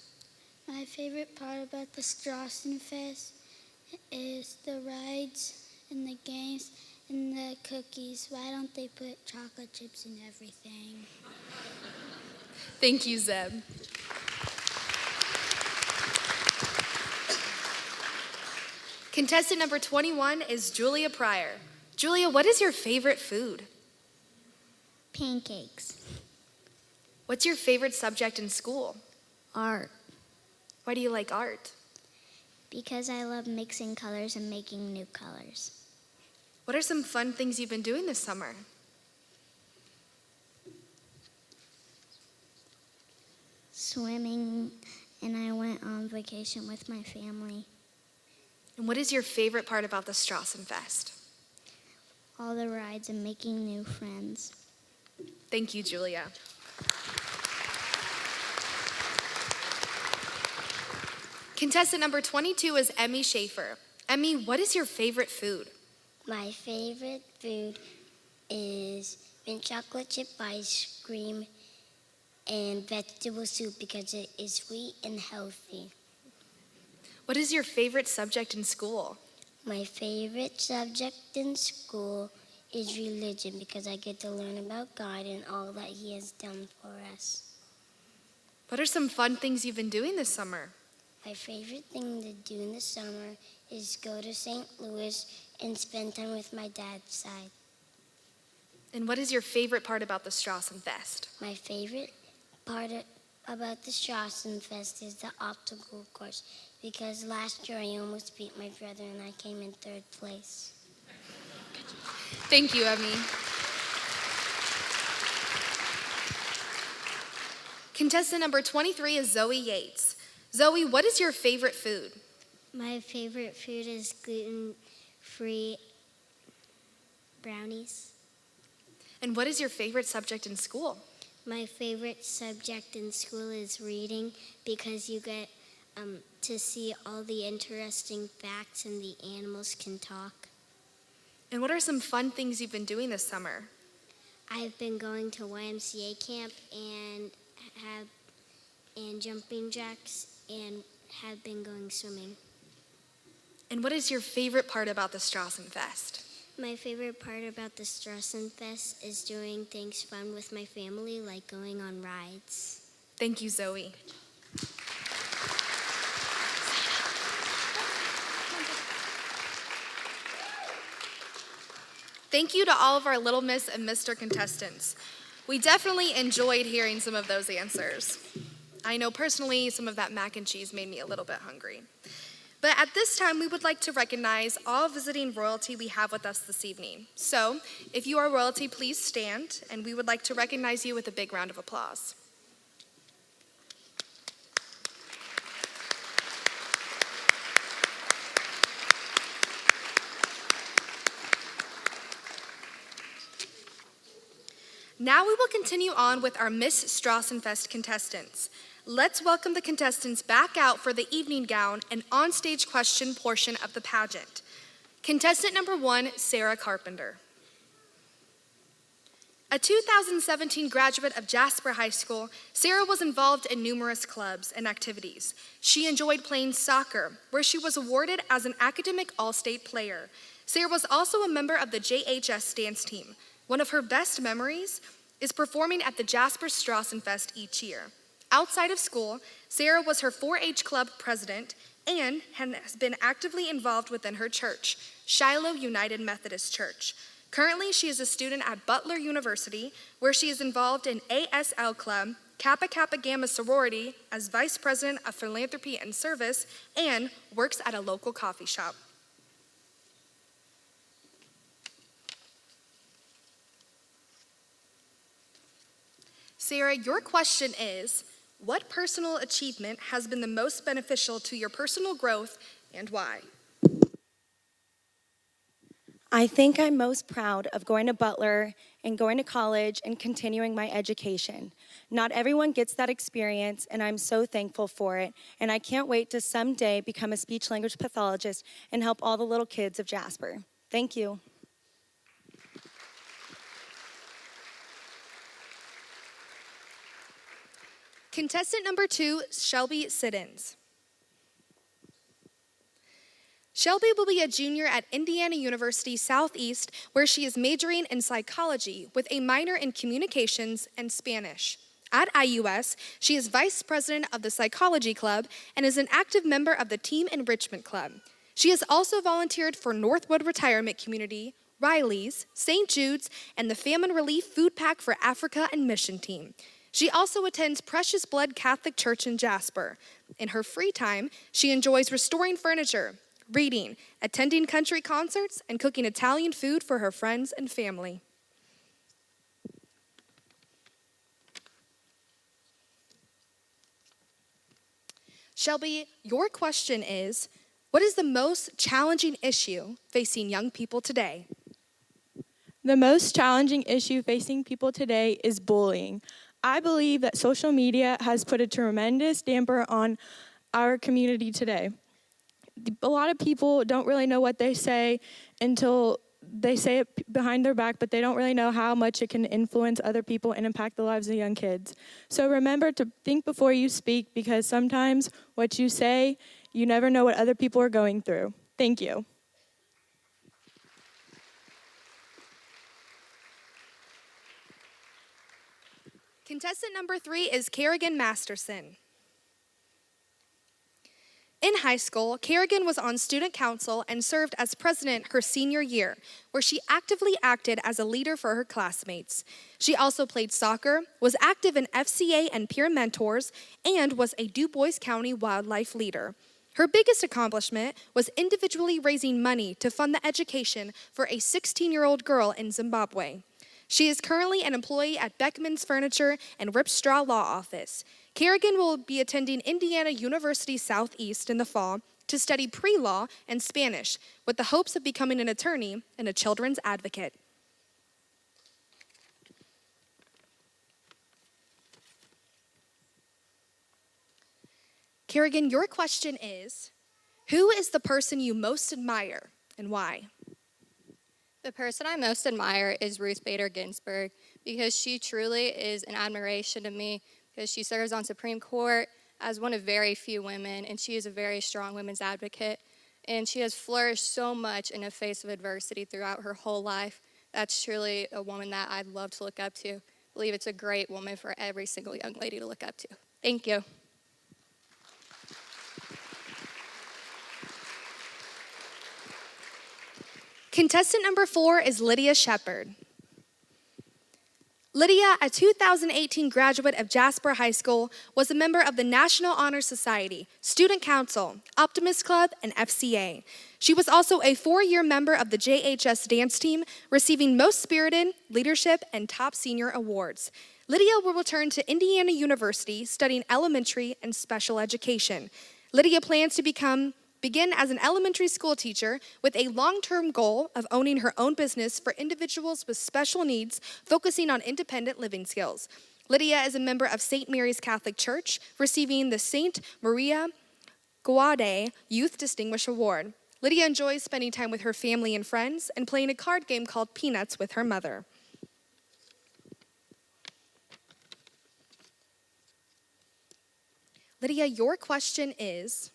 My favorite part about the Strassenfest is the rides and the games and the cookies. Why don't they put chocolate chips in everything? Thank you, Zeb. Contestant number 21 is Julia Pryor. Julia, what is your favorite food? Pancakes. What's your favorite subject in school? Art. Why do you like art? Because I love mixing colors and making new colors. What are some fun things you've been doing this summer? Swimming, and I went on vacation with my family. And what is your favorite part about the Strassenfest? All the rides and making new friends. Thank you, Julia. Contestant number 22 is Emmy Schaefer. Emmy, what is your favorite food? My favorite food is mint chocolate chip ice cream and vegetable soup because it is sweet and healthy. What is your favorite subject in school? My favorite subject in school is religion because I get to learn about God and all that He has done for us. What are some fun things you've been doing this summer? My favorite thing to do in the summer is go to St. Louis and spend time with my dad's side. And what is your favorite part about the Strassenfest? My favorite part about the Strassenfest is the obstacle course because last year I almost beat my brother and I came in third place. Thank you, Emmy. Contestant number 23 is Zoey Yates. Zoey, what is your favorite food? My favorite food is gluten-free brownies. And what is your favorite subject in school? My favorite subject in school is reading because you get to see all the interesting facts and the animals can talk. And what are some fun things you've been doing this summer? I've been going to YMCA camp and jumping jacks and have been going swimming. And what is your favorite part about the Strassenfest? My favorite part about the Strassenfest is doing things fun with my family, like going on rides. Thank you, Zoe. Thank you to all of our Little Miss and Mr. contestants. We definitely enjoyed hearing some of those answers. I know personally some of that mac and cheese made me a little bit hungry. But at this time, we would like to recognize all visiting royalty we have with us this evening. So, if you are royalty, please stand, and we would like to recognize you with a big round of applause. Now we will continue on with our Miss Strassenfest contestants. Let's welcome the contestants back out for the evening gown and onstage question portion of the pageant. Contestant number 1, Sara Carpenter. A 2017 graduate of Jasper High School, Sara was involved in numerous clubs and activities. She enjoyed playing soccer, where she was awarded as an academic all-state player. Sara was also a member of the JHS dance team. One of her best memories is performing at the Jasper Strassenfest each year. Outside of school, Sara was her 4-H club president and has been actively involved within her church, Shiloh United Methodist Church. Currently, she is a student at Butler University, where she is involved in ASL Club, Kappa Kappa Gamma Sorority as Vice President of Philanthropy and Service, and works at a local coffee shop. Sara, your question is, what personal achievement has been the most beneficial to your personal growth and why? I think I'm most proud of going to Butler and going to college and continuing my education. Not everyone gets that experience, and I'm so thankful for it, and I can't wait to someday become a speech-language pathologist and help all the little kids of Jasper. Thank you. Contestant number 2, Shelby Siddons. Shelby will be a junior at Indiana University Southeast, where she is majoring in psychology with a minor in communications and Spanish. At IUS, she is vice president of the Psychology Club and is an active member of the Team Enrichment Club. She has also volunteered for Northwood Retirement Community, Riley's, St. Jude's, and the Famine Relief Food Pack for Africa and Mission Team. She also attends Precious Blood Catholic Church in Jasper. In her free time, she enjoys restoring furniture, reading, attending country concerts, and cooking Italian food for her friends and family. Shelby, your question is, what is the most challenging issue facing young people today? The most challenging issue facing people today is bullying. I believe that social media has put a tremendous damper on our community today. A lot of people don't really know what they say until they say it behind their back, but they don't really know how much it can influence other people and impact the lives of young kids. So remember to think before you speak, because sometimes what you say, you never know what other people are going through. Thank you. Contestant number 3 is Kerrigan Masterson. In high school, Kerrigan was on student council and served as president her senior year, where she actively acted as a leader for her classmates. She also played soccer, was active in FCA and peer mentors, and was a Du Bois County wildlife leader. Her biggest accomplishment was individually raising money to fund the education for a 16-year-old girl in Zimbabwe. She is currently an employee at Beckman's Furniture and Rip Straw Law Office. Kerrigan will be attending Indiana University Southeast in the fall to study pre-law and Spanish with the hopes of becoming an attorney and a children's advocate. Kerrigan, your question is, who is the person you most admire and why? The person I most admire is Ruth Bader Ginsburg because she truly is an admiration to me because she serves on Supreme Court as one of very few women, and she is a very strong women's advocate. And she has flourished so much in the face of adversity throughout her whole life. That's truly a woman that I'd love to look up to. I believe it's a great woman for every single young lady to look up to. Thank you. Contestant number 4 is Lydia Shepherd. Lydia, a 2018 graduate of Jasper High School, was a member of the National Honor Society, Student Council, Optimist Club, and FCA. She was also a 4-year member of the JHS dance team, receiving Most Spirited, Leadership, and Top Senior awards. Lydia will return to Indiana University studying elementary and special education. Lydia plans to begin as an elementary school teacher with a long-term goal of owning her own business for individuals with special needs, focusing on independent living skills. Lydia is a member of St. Mary's Catholic Church, receiving the St. Maria Guade Youth Distinguished Award. Lydia enjoys spending time with her family and friends and playing a card game called Peanuts with her mother. Lydia, your question is,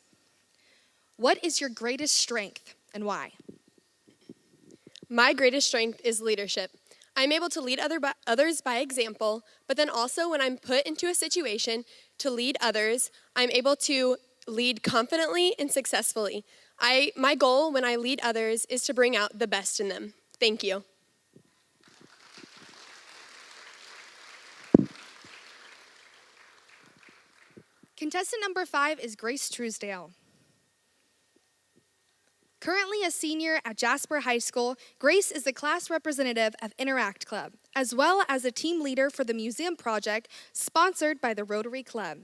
what is your greatest strength and why? My greatest strength is leadership. I'm able to lead others by example, but then also when I'm put into a situation to lead others, I'm able to lead confidently and successfully. My goal when I lead others is to bring out the best in them. Thank you. Contestant number 5 is Grace Truesdale. Currently a senior at Jasper High School, Grace is the class representative of Interact Club, as well as a team leader for the museum project sponsored by the Rotary Club.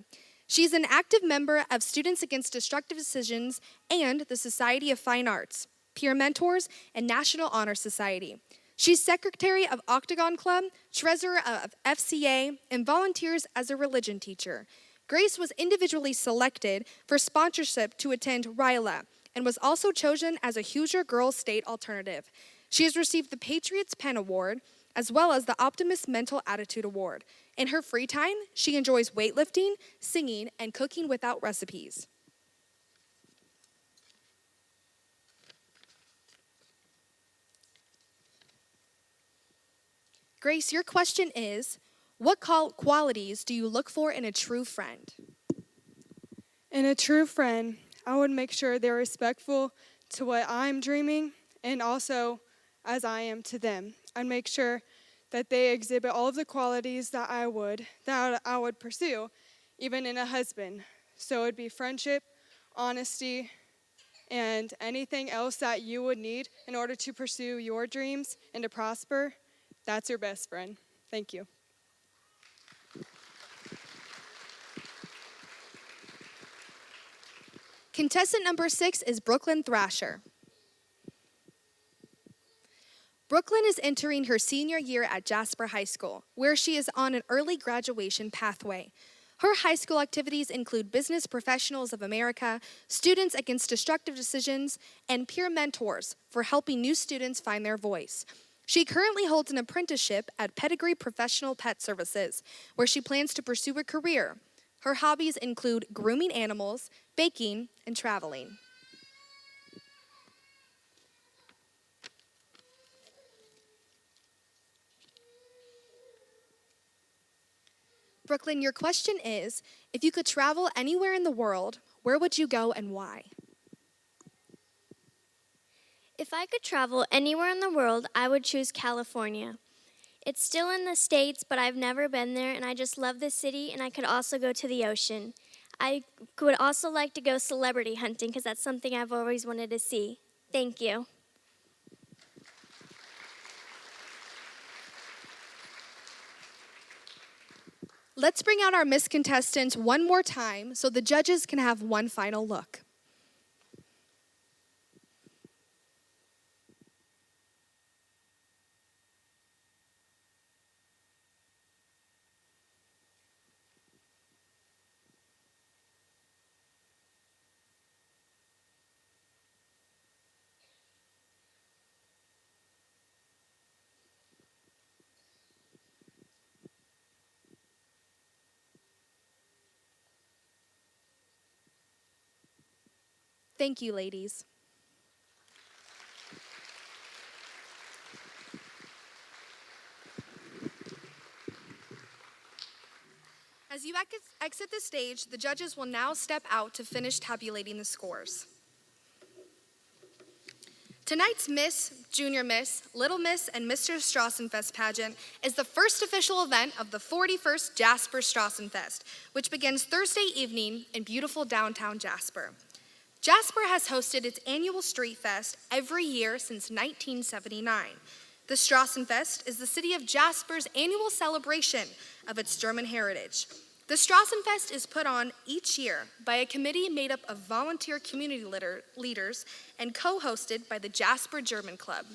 She's an active member of Students Against Destructive Decisions and the Society of Fine Arts, Peer Mentors, and National Honor Society. She's secretary of Octagon Club, treasurer of FCA, and volunteers as a religion teacher. Grace was individually selected for sponsorship to attend RILA, and was also chosen as a Hoosier Girls State Alternative. She has received the Patriots Pen Award, as well as the Optimist Mental Attitude Award. In her free time, she enjoys weightlifting, singing, and cooking without recipes. Grace, your question is, what qualities do you look for in a true friend? In a true friend, I would make sure they're respectful to what I'm dreaming and also as I am to them. I'd make sure that they exhibit all of the qualities that I would pursue, even in a husband. So it'd be friendship, honesty, and anything else that you would need in order to pursue your dreams and to prosper. That's your best friend. Thank you. Contestant number 6 is Brooklyn Thrasher. Brooklyn is entering her senior year at Jasper High School, where she is on an early graduation pathway. Her high school activities include Business Professionals of America, Students Against Destructive Decisions, and Peer Mentors for helping new students find their voice. She currently holds an apprenticeship at Pedigree Professional Pet Services, where she plans to pursue a career. Her hobbies include grooming animals, baking, and traveling. Brooklyn, your question is, if you could travel anywhere in the world, where would you go and why? If I could travel anywhere in the world, I would choose California. It's still in the States, but I've never been there, and I just love the city, and I could also go to the ocean. I would also like to go celebrity hunting, because that's something I've always wanted to see. Thank you. Let's bring out our Miss Contestants one more time so the judges can have one final look. Thank you, ladies. As you exit the stage, the judges will now step out to finish tabulating the scores. Tonight's Miss, Junior Miss, Little Miss, and Mr. Strassenfest pageant is the first official event of the 41st Jasper Strassenfest, which begins Thursday evening in beautiful downtown Jasper. Jasper has hosted its annual Street Fest every year since 1979. The Strassenfest is the city of Jasper's annual celebration of its German heritage. The Strassenfest is put on each year by a committee made up of volunteer community leaders and co-hosted by the Jasper German Club.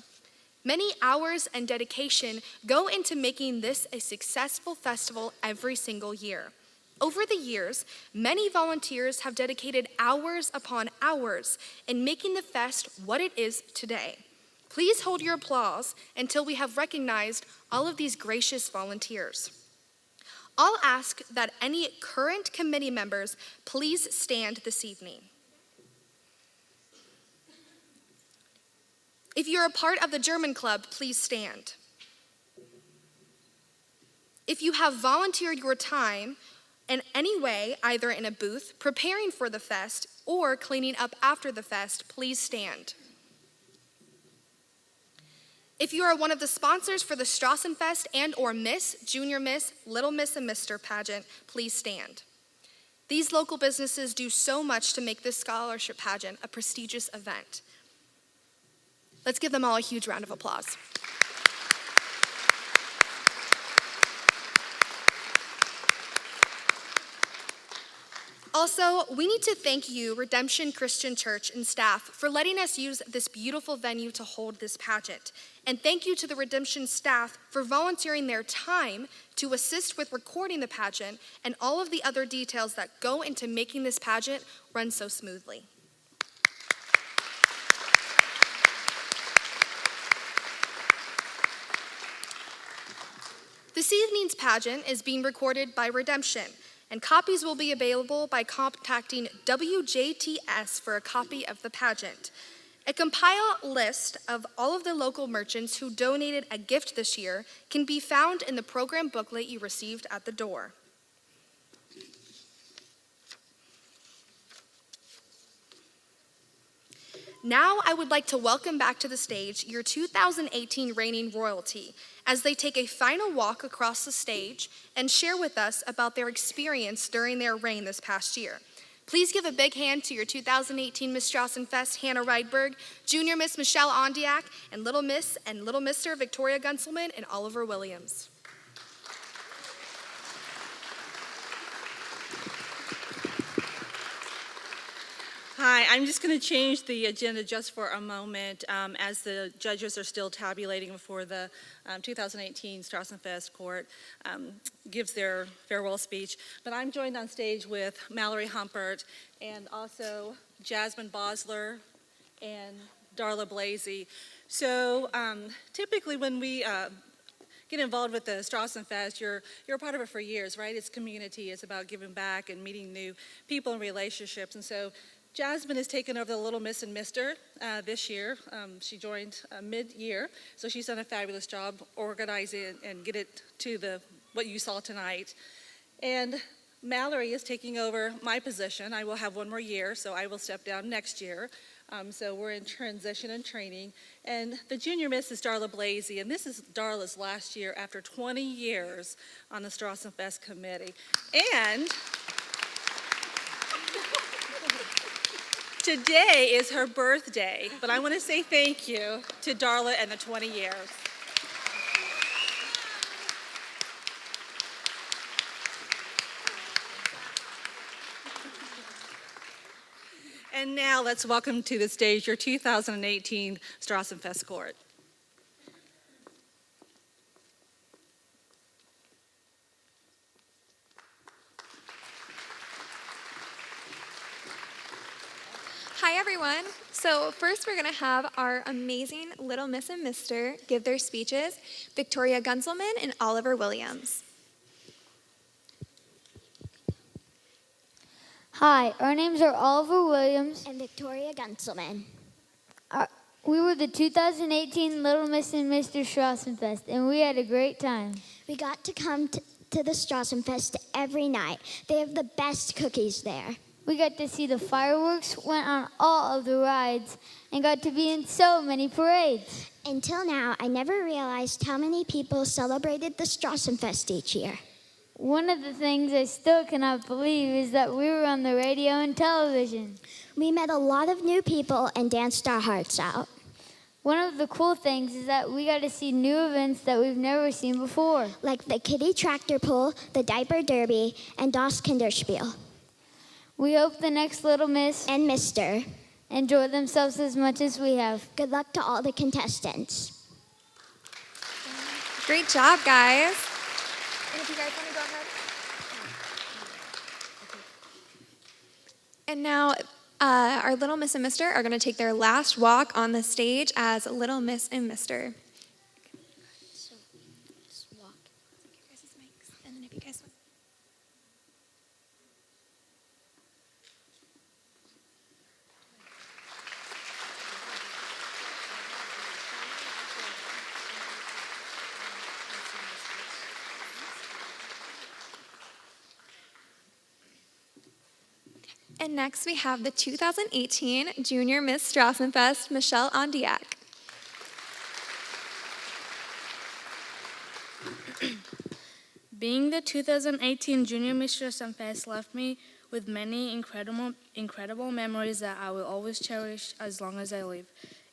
Many hours and dedication go into making this a successful festival every single year. Over the years, many volunteers have dedicated hours upon hours in making the fest what it is today. Please hold your applause until we have recognized all of these gracious volunteers. I'll ask that any current committee members please stand this evening. If you're a part of the German Club, please stand. If you have volunteered your time in any way, either in a booth, preparing for the fest, or cleaning up after the fest, please stand. If you are one of the sponsors for the Strassenfest and or Miss, Junior Miss, Little Miss, and Mr. pageant, please stand. These local businesses do so much to make this scholarship pageant a prestigious event. Let's give them all a huge round of applause. Also, we need to thank you, Redemption Christian Church and staff, for letting us use this beautiful venue to hold this pageant. And thank you to the Redemption staff for volunteering their time to assist with recording the pageant and all of the other details that go into making this pageant run so smoothly. This evening's pageant is being recorded by Redemption, and copies will be available by contacting WJTS for a copy of the pageant. A compiled list of all of the local merchants who donated a gift this year can be found in the program booklet you received at the door. Now I would like to welcome back to the stage your 2018 reigning royalty as they take a final walk across the stage and share with us about their experience during their reign this past year. Please give a big hand to your 2018 Miss Strassenfest, Hannah Rydberg, Junior Miss Michelle Ondiak, and Little Miss and Little Mr. Victoria Gunselman and Oliver Williams. Hi, I'm just going to change the agenda just for a moment as the judges are still tabulating before the 2018 Strassenfest court gives their farewell speech. But I'm joined on stage with Mallory Humpert and also Jasmine Bosler and Darla Blasey. So typically when we get involved with the Strassenfest, you're a part of it for years, right? It's community, it's about giving back and meeting new people and relationships. And so Jasmine has taken over the Little Miss and Mr. This year. She joined mid-year, so she's done a fabulous job organizing and get it to what you saw tonight. And Mallory is taking over my position. I will have one more year, so I will step down next year. So we're in transition and training. And the Junior Miss is Darla Blasey, and this is Darla's last year after 20 years on the Strassenfest committee. And today is her birthday, but I want to say thank you to Darla and the 20 years. And now let's welcome to the stage your 2018 Strassenfest court. Hi everyone. So first we're going to have our amazing Little Miss and Mr. give their speeches, Victoria Gunselman and Oliver Williams. Hi, our names are Oliver Williams and Victoria Gunselman. We were the 2018 Little Miss and Mr. Strassenfest, and we had a great time. We got to come to the Strassenfest every night. They have the best cookies there. We got to see the fireworks, went on all of the rides, and got to be in so many parades. Until now, I never realized how many people celebrated the Strassenfest each year. One of the things I still cannot believe is that we were on the radio and television. We met a lot of new people and danced our hearts out. One of the cool things is that we got to see new events that we've never seen before. Like the kiddie tractor pull, the diaper derby, and Das Kinderspiel. We hope the next Little Miss and Mr. enjoy themselves as much as we have. Good luck to all the contestants. Great job, guys. And if you guys want to go ahead. And now our Little Miss and Mr. are going to take their last walk on the stage as Little Miss and Mr. So, just walk. Take your guys' mics, and then if you guys want. And next we have the 2018 Junior Miss Strassenfest, Michelle Ondiak. Being the 2018 Junior Miss Strassenfest left me with many incredible memories that I will always cherish as long as I live.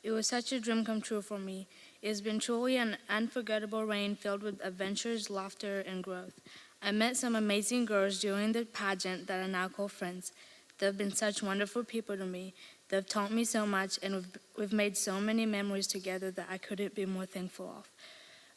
It was such a dream come true for me. It has been truly an unforgettable reign filled with adventures, laughter, and growth. I met some amazing girls during the pageant that I now call friends. They've been such wonderful people to me. They've taught me so much, and we've made so many memories together that I couldn't be more thankful of.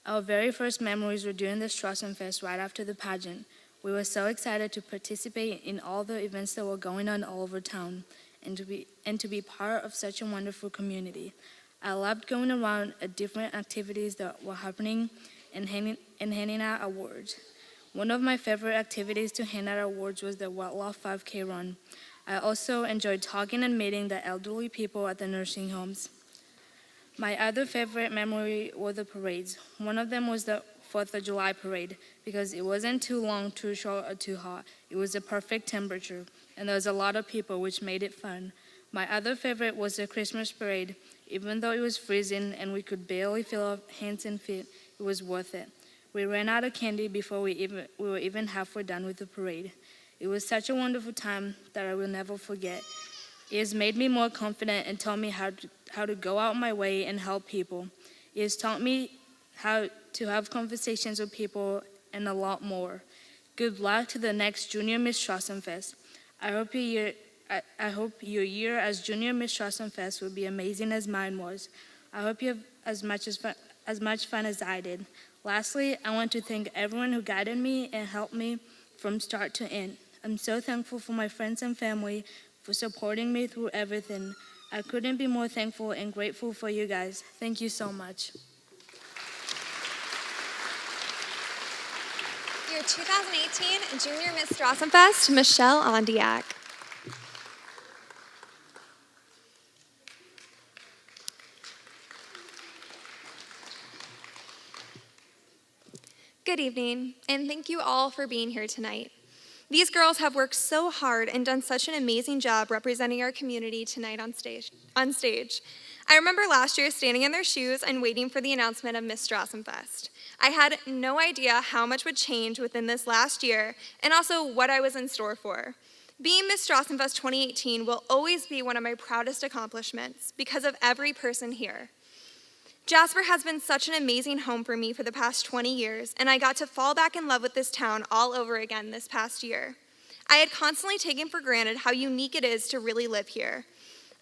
Our very first memories were during the Strassenfest right after the pageant. We were so excited to participate in all the events that were going on all over town and to be part of such a wonderful community. I loved going around at different activities that were happening and handing out awards. One of my favorite activities to hand out awards was the Wetlaw 5K run. I also enjoyed talking and meeting the elderly people at the nursing homes. My other favorite memory were the parades. One of them was the 4th of July parade because it wasn't too long, too short, or too hot. It was a perfect temperature, and there was a lot of people, which made it fun. My other favorite was the Christmas parade. Even though it was freezing and we could barely feel our hands and feet, it was worth it. We ran out of candy before we were even halfway done with the parade. It was such a wonderful time that I will never forget. It has made me more confident and taught me how to go out my way and help people. It has taught me how to have conversations with people and a lot more. Good luck to the next Junior Miss Strassenfest. I hope your year as Junior Miss Strassenfest will be amazing as mine was. I hope you have as much fun as I did. Lastly, I want to thank everyone who guided me and helped me from start to end. I'm so thankful for my friends and family for supporting me through everything. I couldn't be more thankful and grateful for you guys. Thank you so much. Your 2018 Junior Miss Strassenfest, Michelle Ondiak. Good evening, and thank you all for being here tonight. These girls have worked so hard and done such an amazing job representing our community tonight on stage. I remember last year standing in their shoes and waiting for the announcement of Miss Strassenfest. I had no idea how much would change within this last year and also what I was in store for. Being Miss Strassenfest 2018 will always be one of my proudest accomplishments because of every person here. Jasper has been such an amazing home for me for the past 20 years, and I got to fall back in love with this town all over again this past year. I had constantly taken for granted how unique it is to really live here.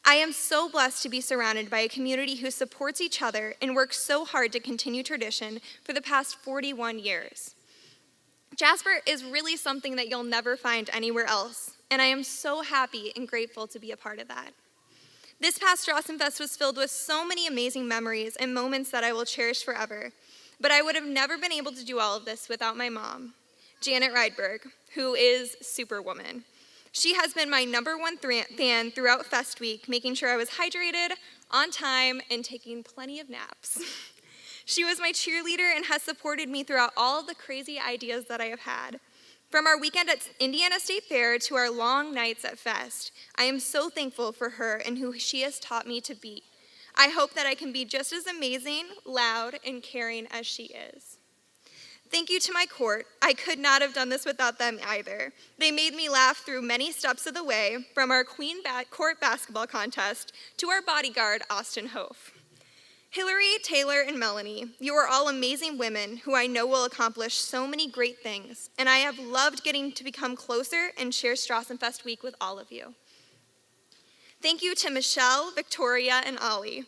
I am so blessed to be surrounded by a community who supports each other and works so hard to continue tradition for the past 41 years. Jasper is really something that you'll never find anywhere else, and I am so happy and grateful to be a part of that. This past Strassenfest was filled with so many amazing memories and moments that I will cherish forever, but I would have never been able to do all of this without my mom, Janet Rydberg, who is Superwoman. She has been my #1 fan throughout Fest Week, making sure I was hydrated, on time, and taking plenty of naps. She was my cheerleader and has supported me throughout all of the crazy ideas that I have had. From our weekend at Indiana State Fair to our long nights at Fest, I am so thankful for her and who she has taught me to be. I hope that I can be just as amazing, loud, and caring as she is. Thank you to my court. I could not have done this without them either. They made me laugh through many steps of the way, from our Court basketball contest to our bodyguard, Austin Hof. Hillary, Taylor, and Melanie, you are all amazing women who I know will accomplish so many great things, and I have loved getting to become closer and share Strassenfest Week with all of you. Thank you to Michelle, Victoria, and Ollie.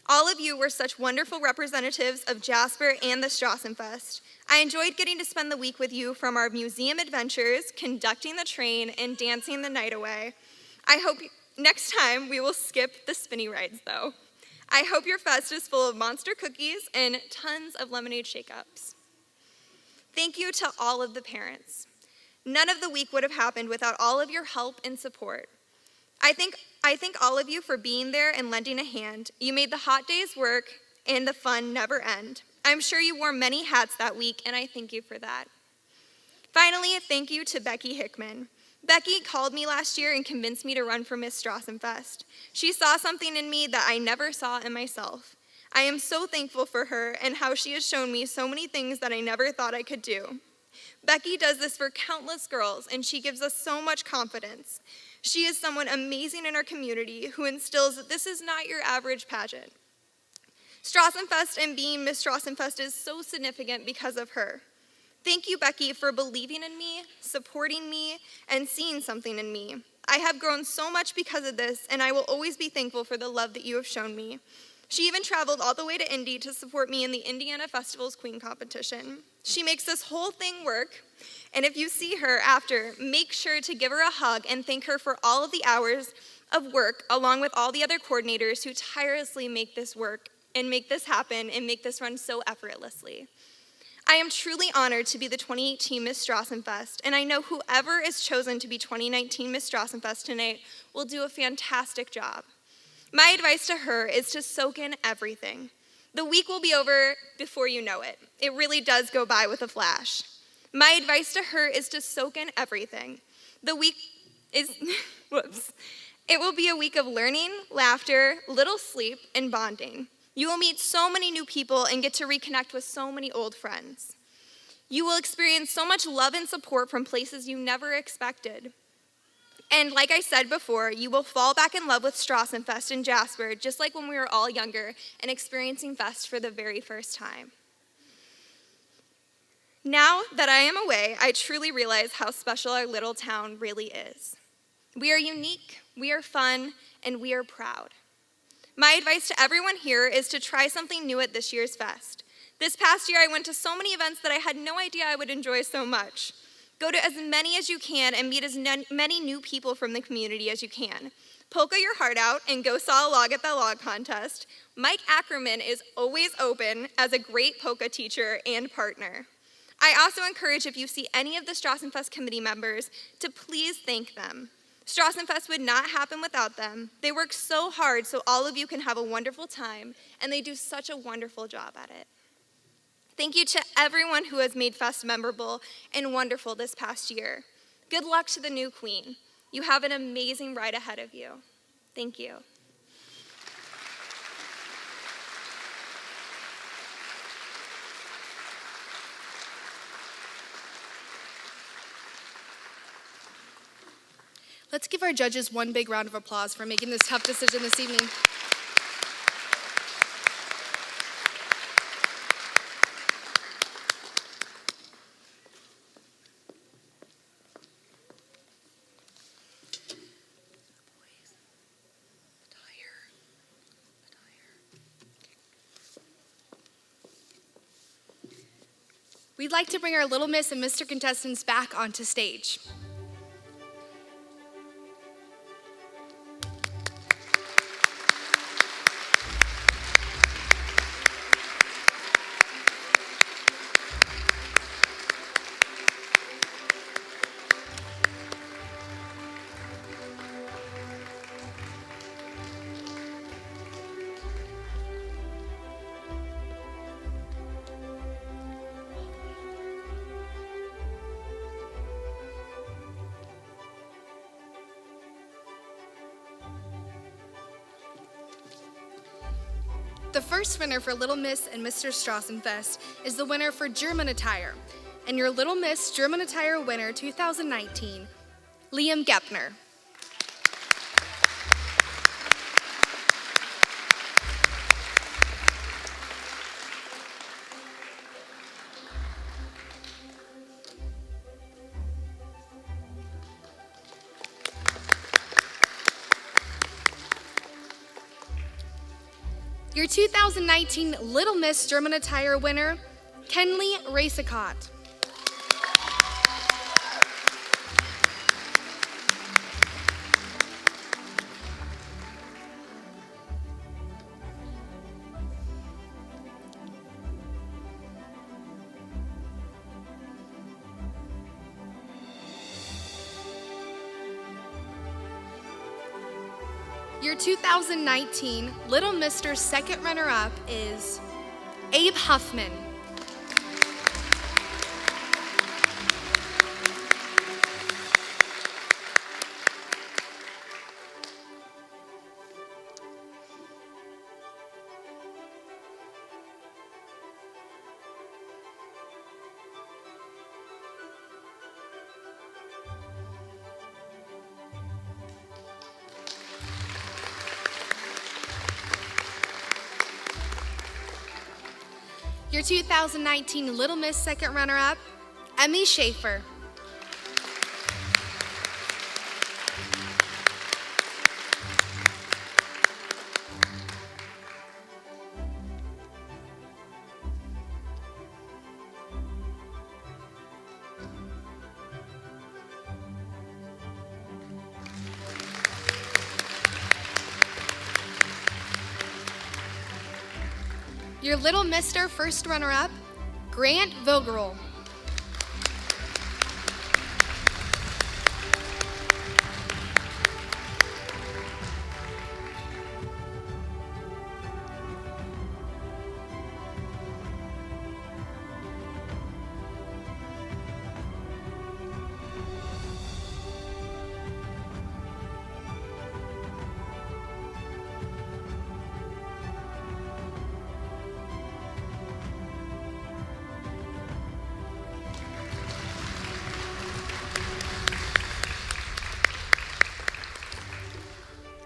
All of you were such wonderful representatives of Jasper and the Strassenfest. I enjoyed getting to spend the week with you, from our museum adventures, conducting the train, and dancing the night away. I hope next time we will skip the spinny rides, though. I hope your fest is full of monster cookies and tons of lemonade shake-ups. Thank you to all of the parents. None of the week would have happened without all of your help and support. I thank all of you for being there and lending a hand. You made the hot days work and the fun never end. I'm sure you wore many hats that week, and I thank you for that. Finally, thank you to Becky Hickman. Becky called me last year and convinced me to run for Miss Strassenfest. She saw something in me that I never saw in myself. I am so thankful for her and how she has shown me so many things that I never thought I could do. Becky does this for countless girls, and she gives us so much confidence. She is someone amazing in our community who instills that this is not your average pageant. Strassenfest and being Miss Strassenfest is so significant because of her. Thank you, Becky, for believing in me, supporting me, and seeing something in me. I have grown so much because of this, and I will always be thankful for the love that you have shown me. She even traveled all the way to Indy to support me in the Indiana Festival's Queen competition. She makes this whole thing work, and if you see her after, make sure to give her a hug and thank her for all of the hours of work, along with all the other coordinators who tirelessly make this work and make this happen and make this run so effortlessly. I am truly honored to be the 2018 Miss Strassenfest, and I know whoever is chosen to be 2019 Miss Strassenfest tonight will do a fantastic job. My advice to her is to soak in everything. The week will be over before you know it. It really does go by with a flash. My advice to her is to soak in everything. The week is, It will be a week of learning, laughter, little sleep, and bonding. You will meet so many new people and get to reconnect with so many old friends. You will experience so much love and support from places you never expected. And like I said before, you will fall back in love with Strassenfest in Jasper, just like when we were all younger and experiencing Fest for the very first time. Now that I am away, I truly realize how special our little town really is. We are unique, we are fun, and we are proud. My advice to everyone here is to try something new at this year's Fest. This past year, I went to so many events that I had no idea I would enjoy so much. Go to as many as you can and meet as many new people from the community as you can. Polka your heart out and go saw a log at the log contest. Mike Ackerman is always open as a great polka teacher and partner. I also encourage, if you see any of the Strassenfest committee members, to please thank them. Strassenfest would not happen without them. They work so hard so all of you can have a wonderful time, and they do such a wonderful job at it. Thank you to everyone who has made Fest memorable and wonderful this past year. Good luck to the new queen. You have an amazing ride ahead of you. Thank you. Let's give our judges one big round of applause for making this tough decision this evening. We'd like to bring our Little Miss and Mr. contestants back onto stage. The first winner for Little Miss and Mr. Strassenfest is the winner for German attire. And your Little Miss German attire winner 2019, Liam Gepner. Your 2019 Little Miss German attire winner, Kenley Racicott. Your 2019 Little Mister second runner-up is Abe Huffman. Your 2019 Little Miss second runner-up, Emmy Schaefer. Your Little Mister first runner-up, Grant Vogerl.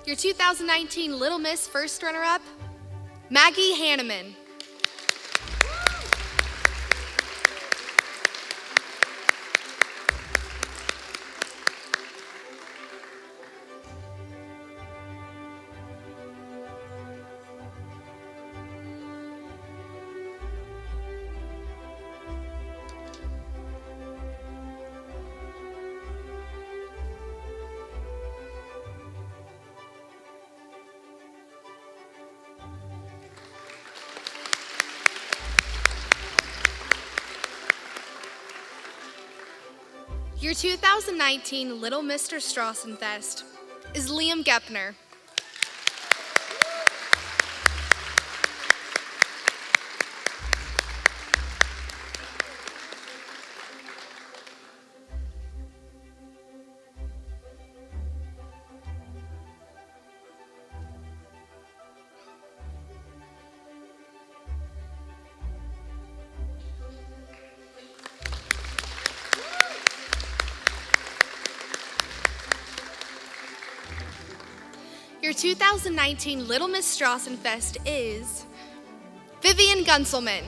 Your 2019 Little Miss first runner-up, Maggie Hanneman. Your 2019 Little Mr. Strassenfest is Liam Gepner. Your 2019 Little Miss Strassenfest is Vivienne Gunselman.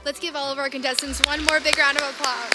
Let's give all of our contestants one more big round of applause.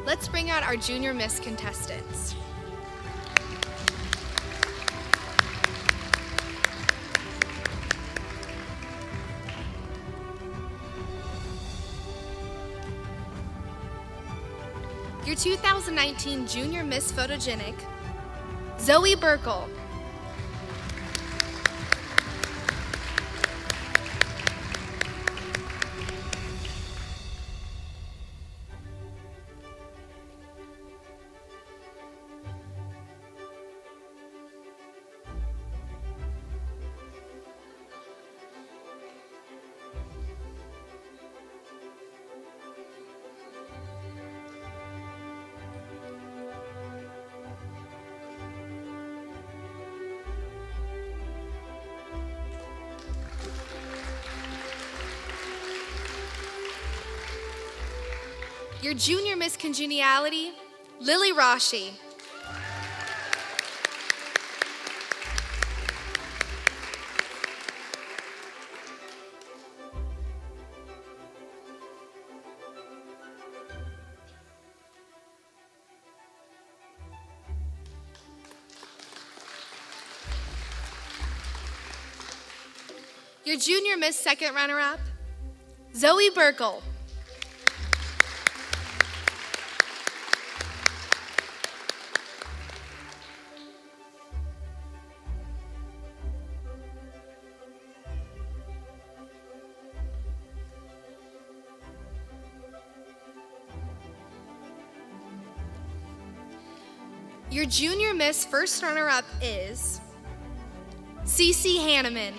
Let's bring out our Junior Miss contestants. Your 2019 Junior Miss Photogenic, Zoey Burkle. Your Junior Miss Congeniality, Lily Rashi. Your Junior Miss second runner-up, Zoey Burkle. Your Junior Miss first runner-up is Cheryl Hamilton.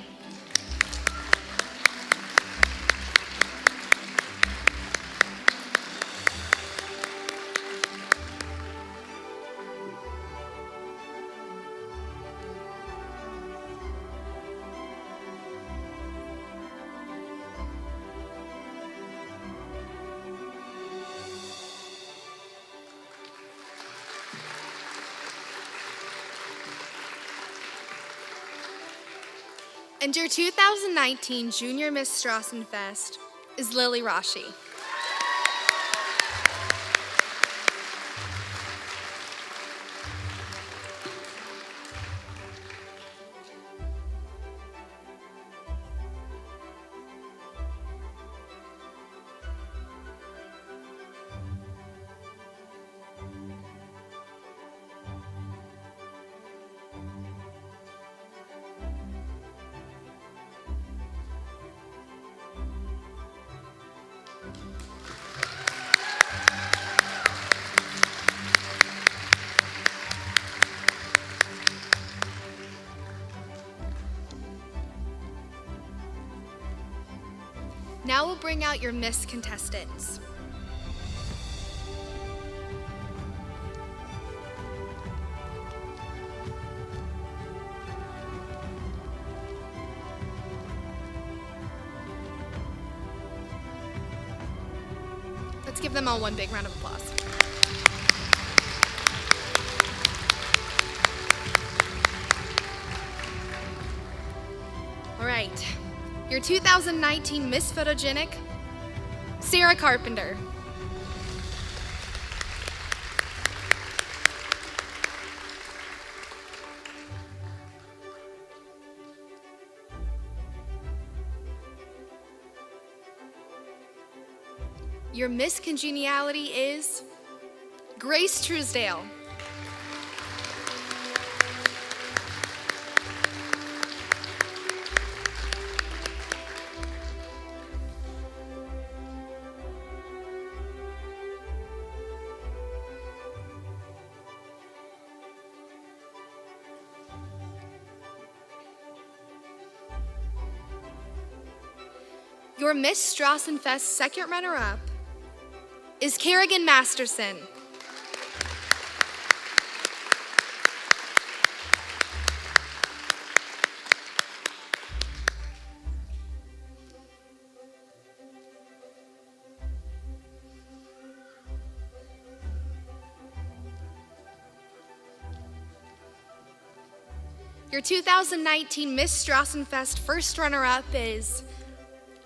And your 2019 Junior Miss Strassenfest is Lily Rashi. Now we'll bring out your Miss contestants. Let's give them all one big round of applause. All right. Your 2019 Miss Photogenic, Sara Carpenter. Your Miss Congeniality is Grace Truesdale. Your Miss Strassenfest second runner-up is Kerrigan Masterson. Your 2019 Miss Strassenfest first runner-up is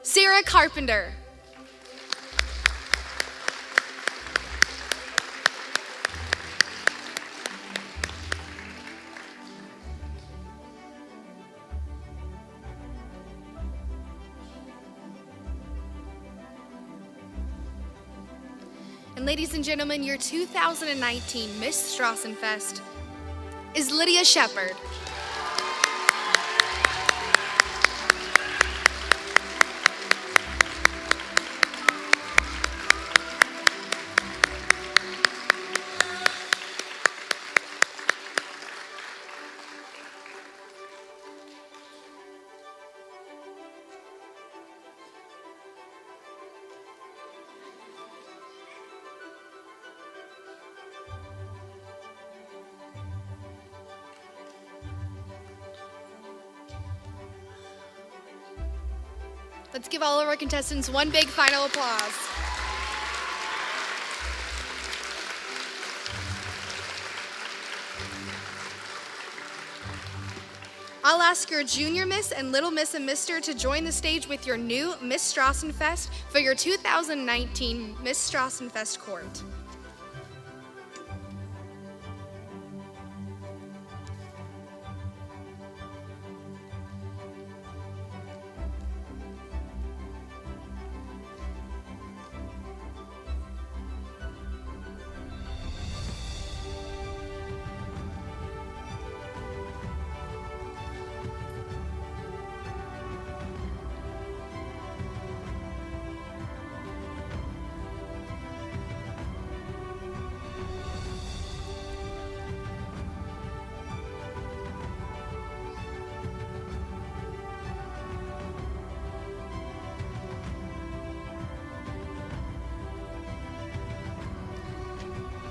Sara Carpenter. And ladies and gentlemen, your 2019 Miss Strassenfest is Lydia Shepherd. Let's give all of our contestants one big final applause. I'll ask your junior miss and little miss and mister to join the stage with your new Miss Strassenfest for your 2019 Miss Strassenfest court.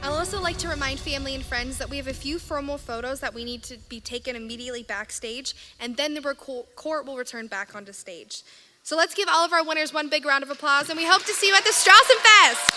I'll also like to remind family and friends that we have a few formal photos that we need to be taken immediately backstage, and then the court will return back onto stage. So let's give all of our winners one big round of applause, and we hope to see you at the Strassenfest!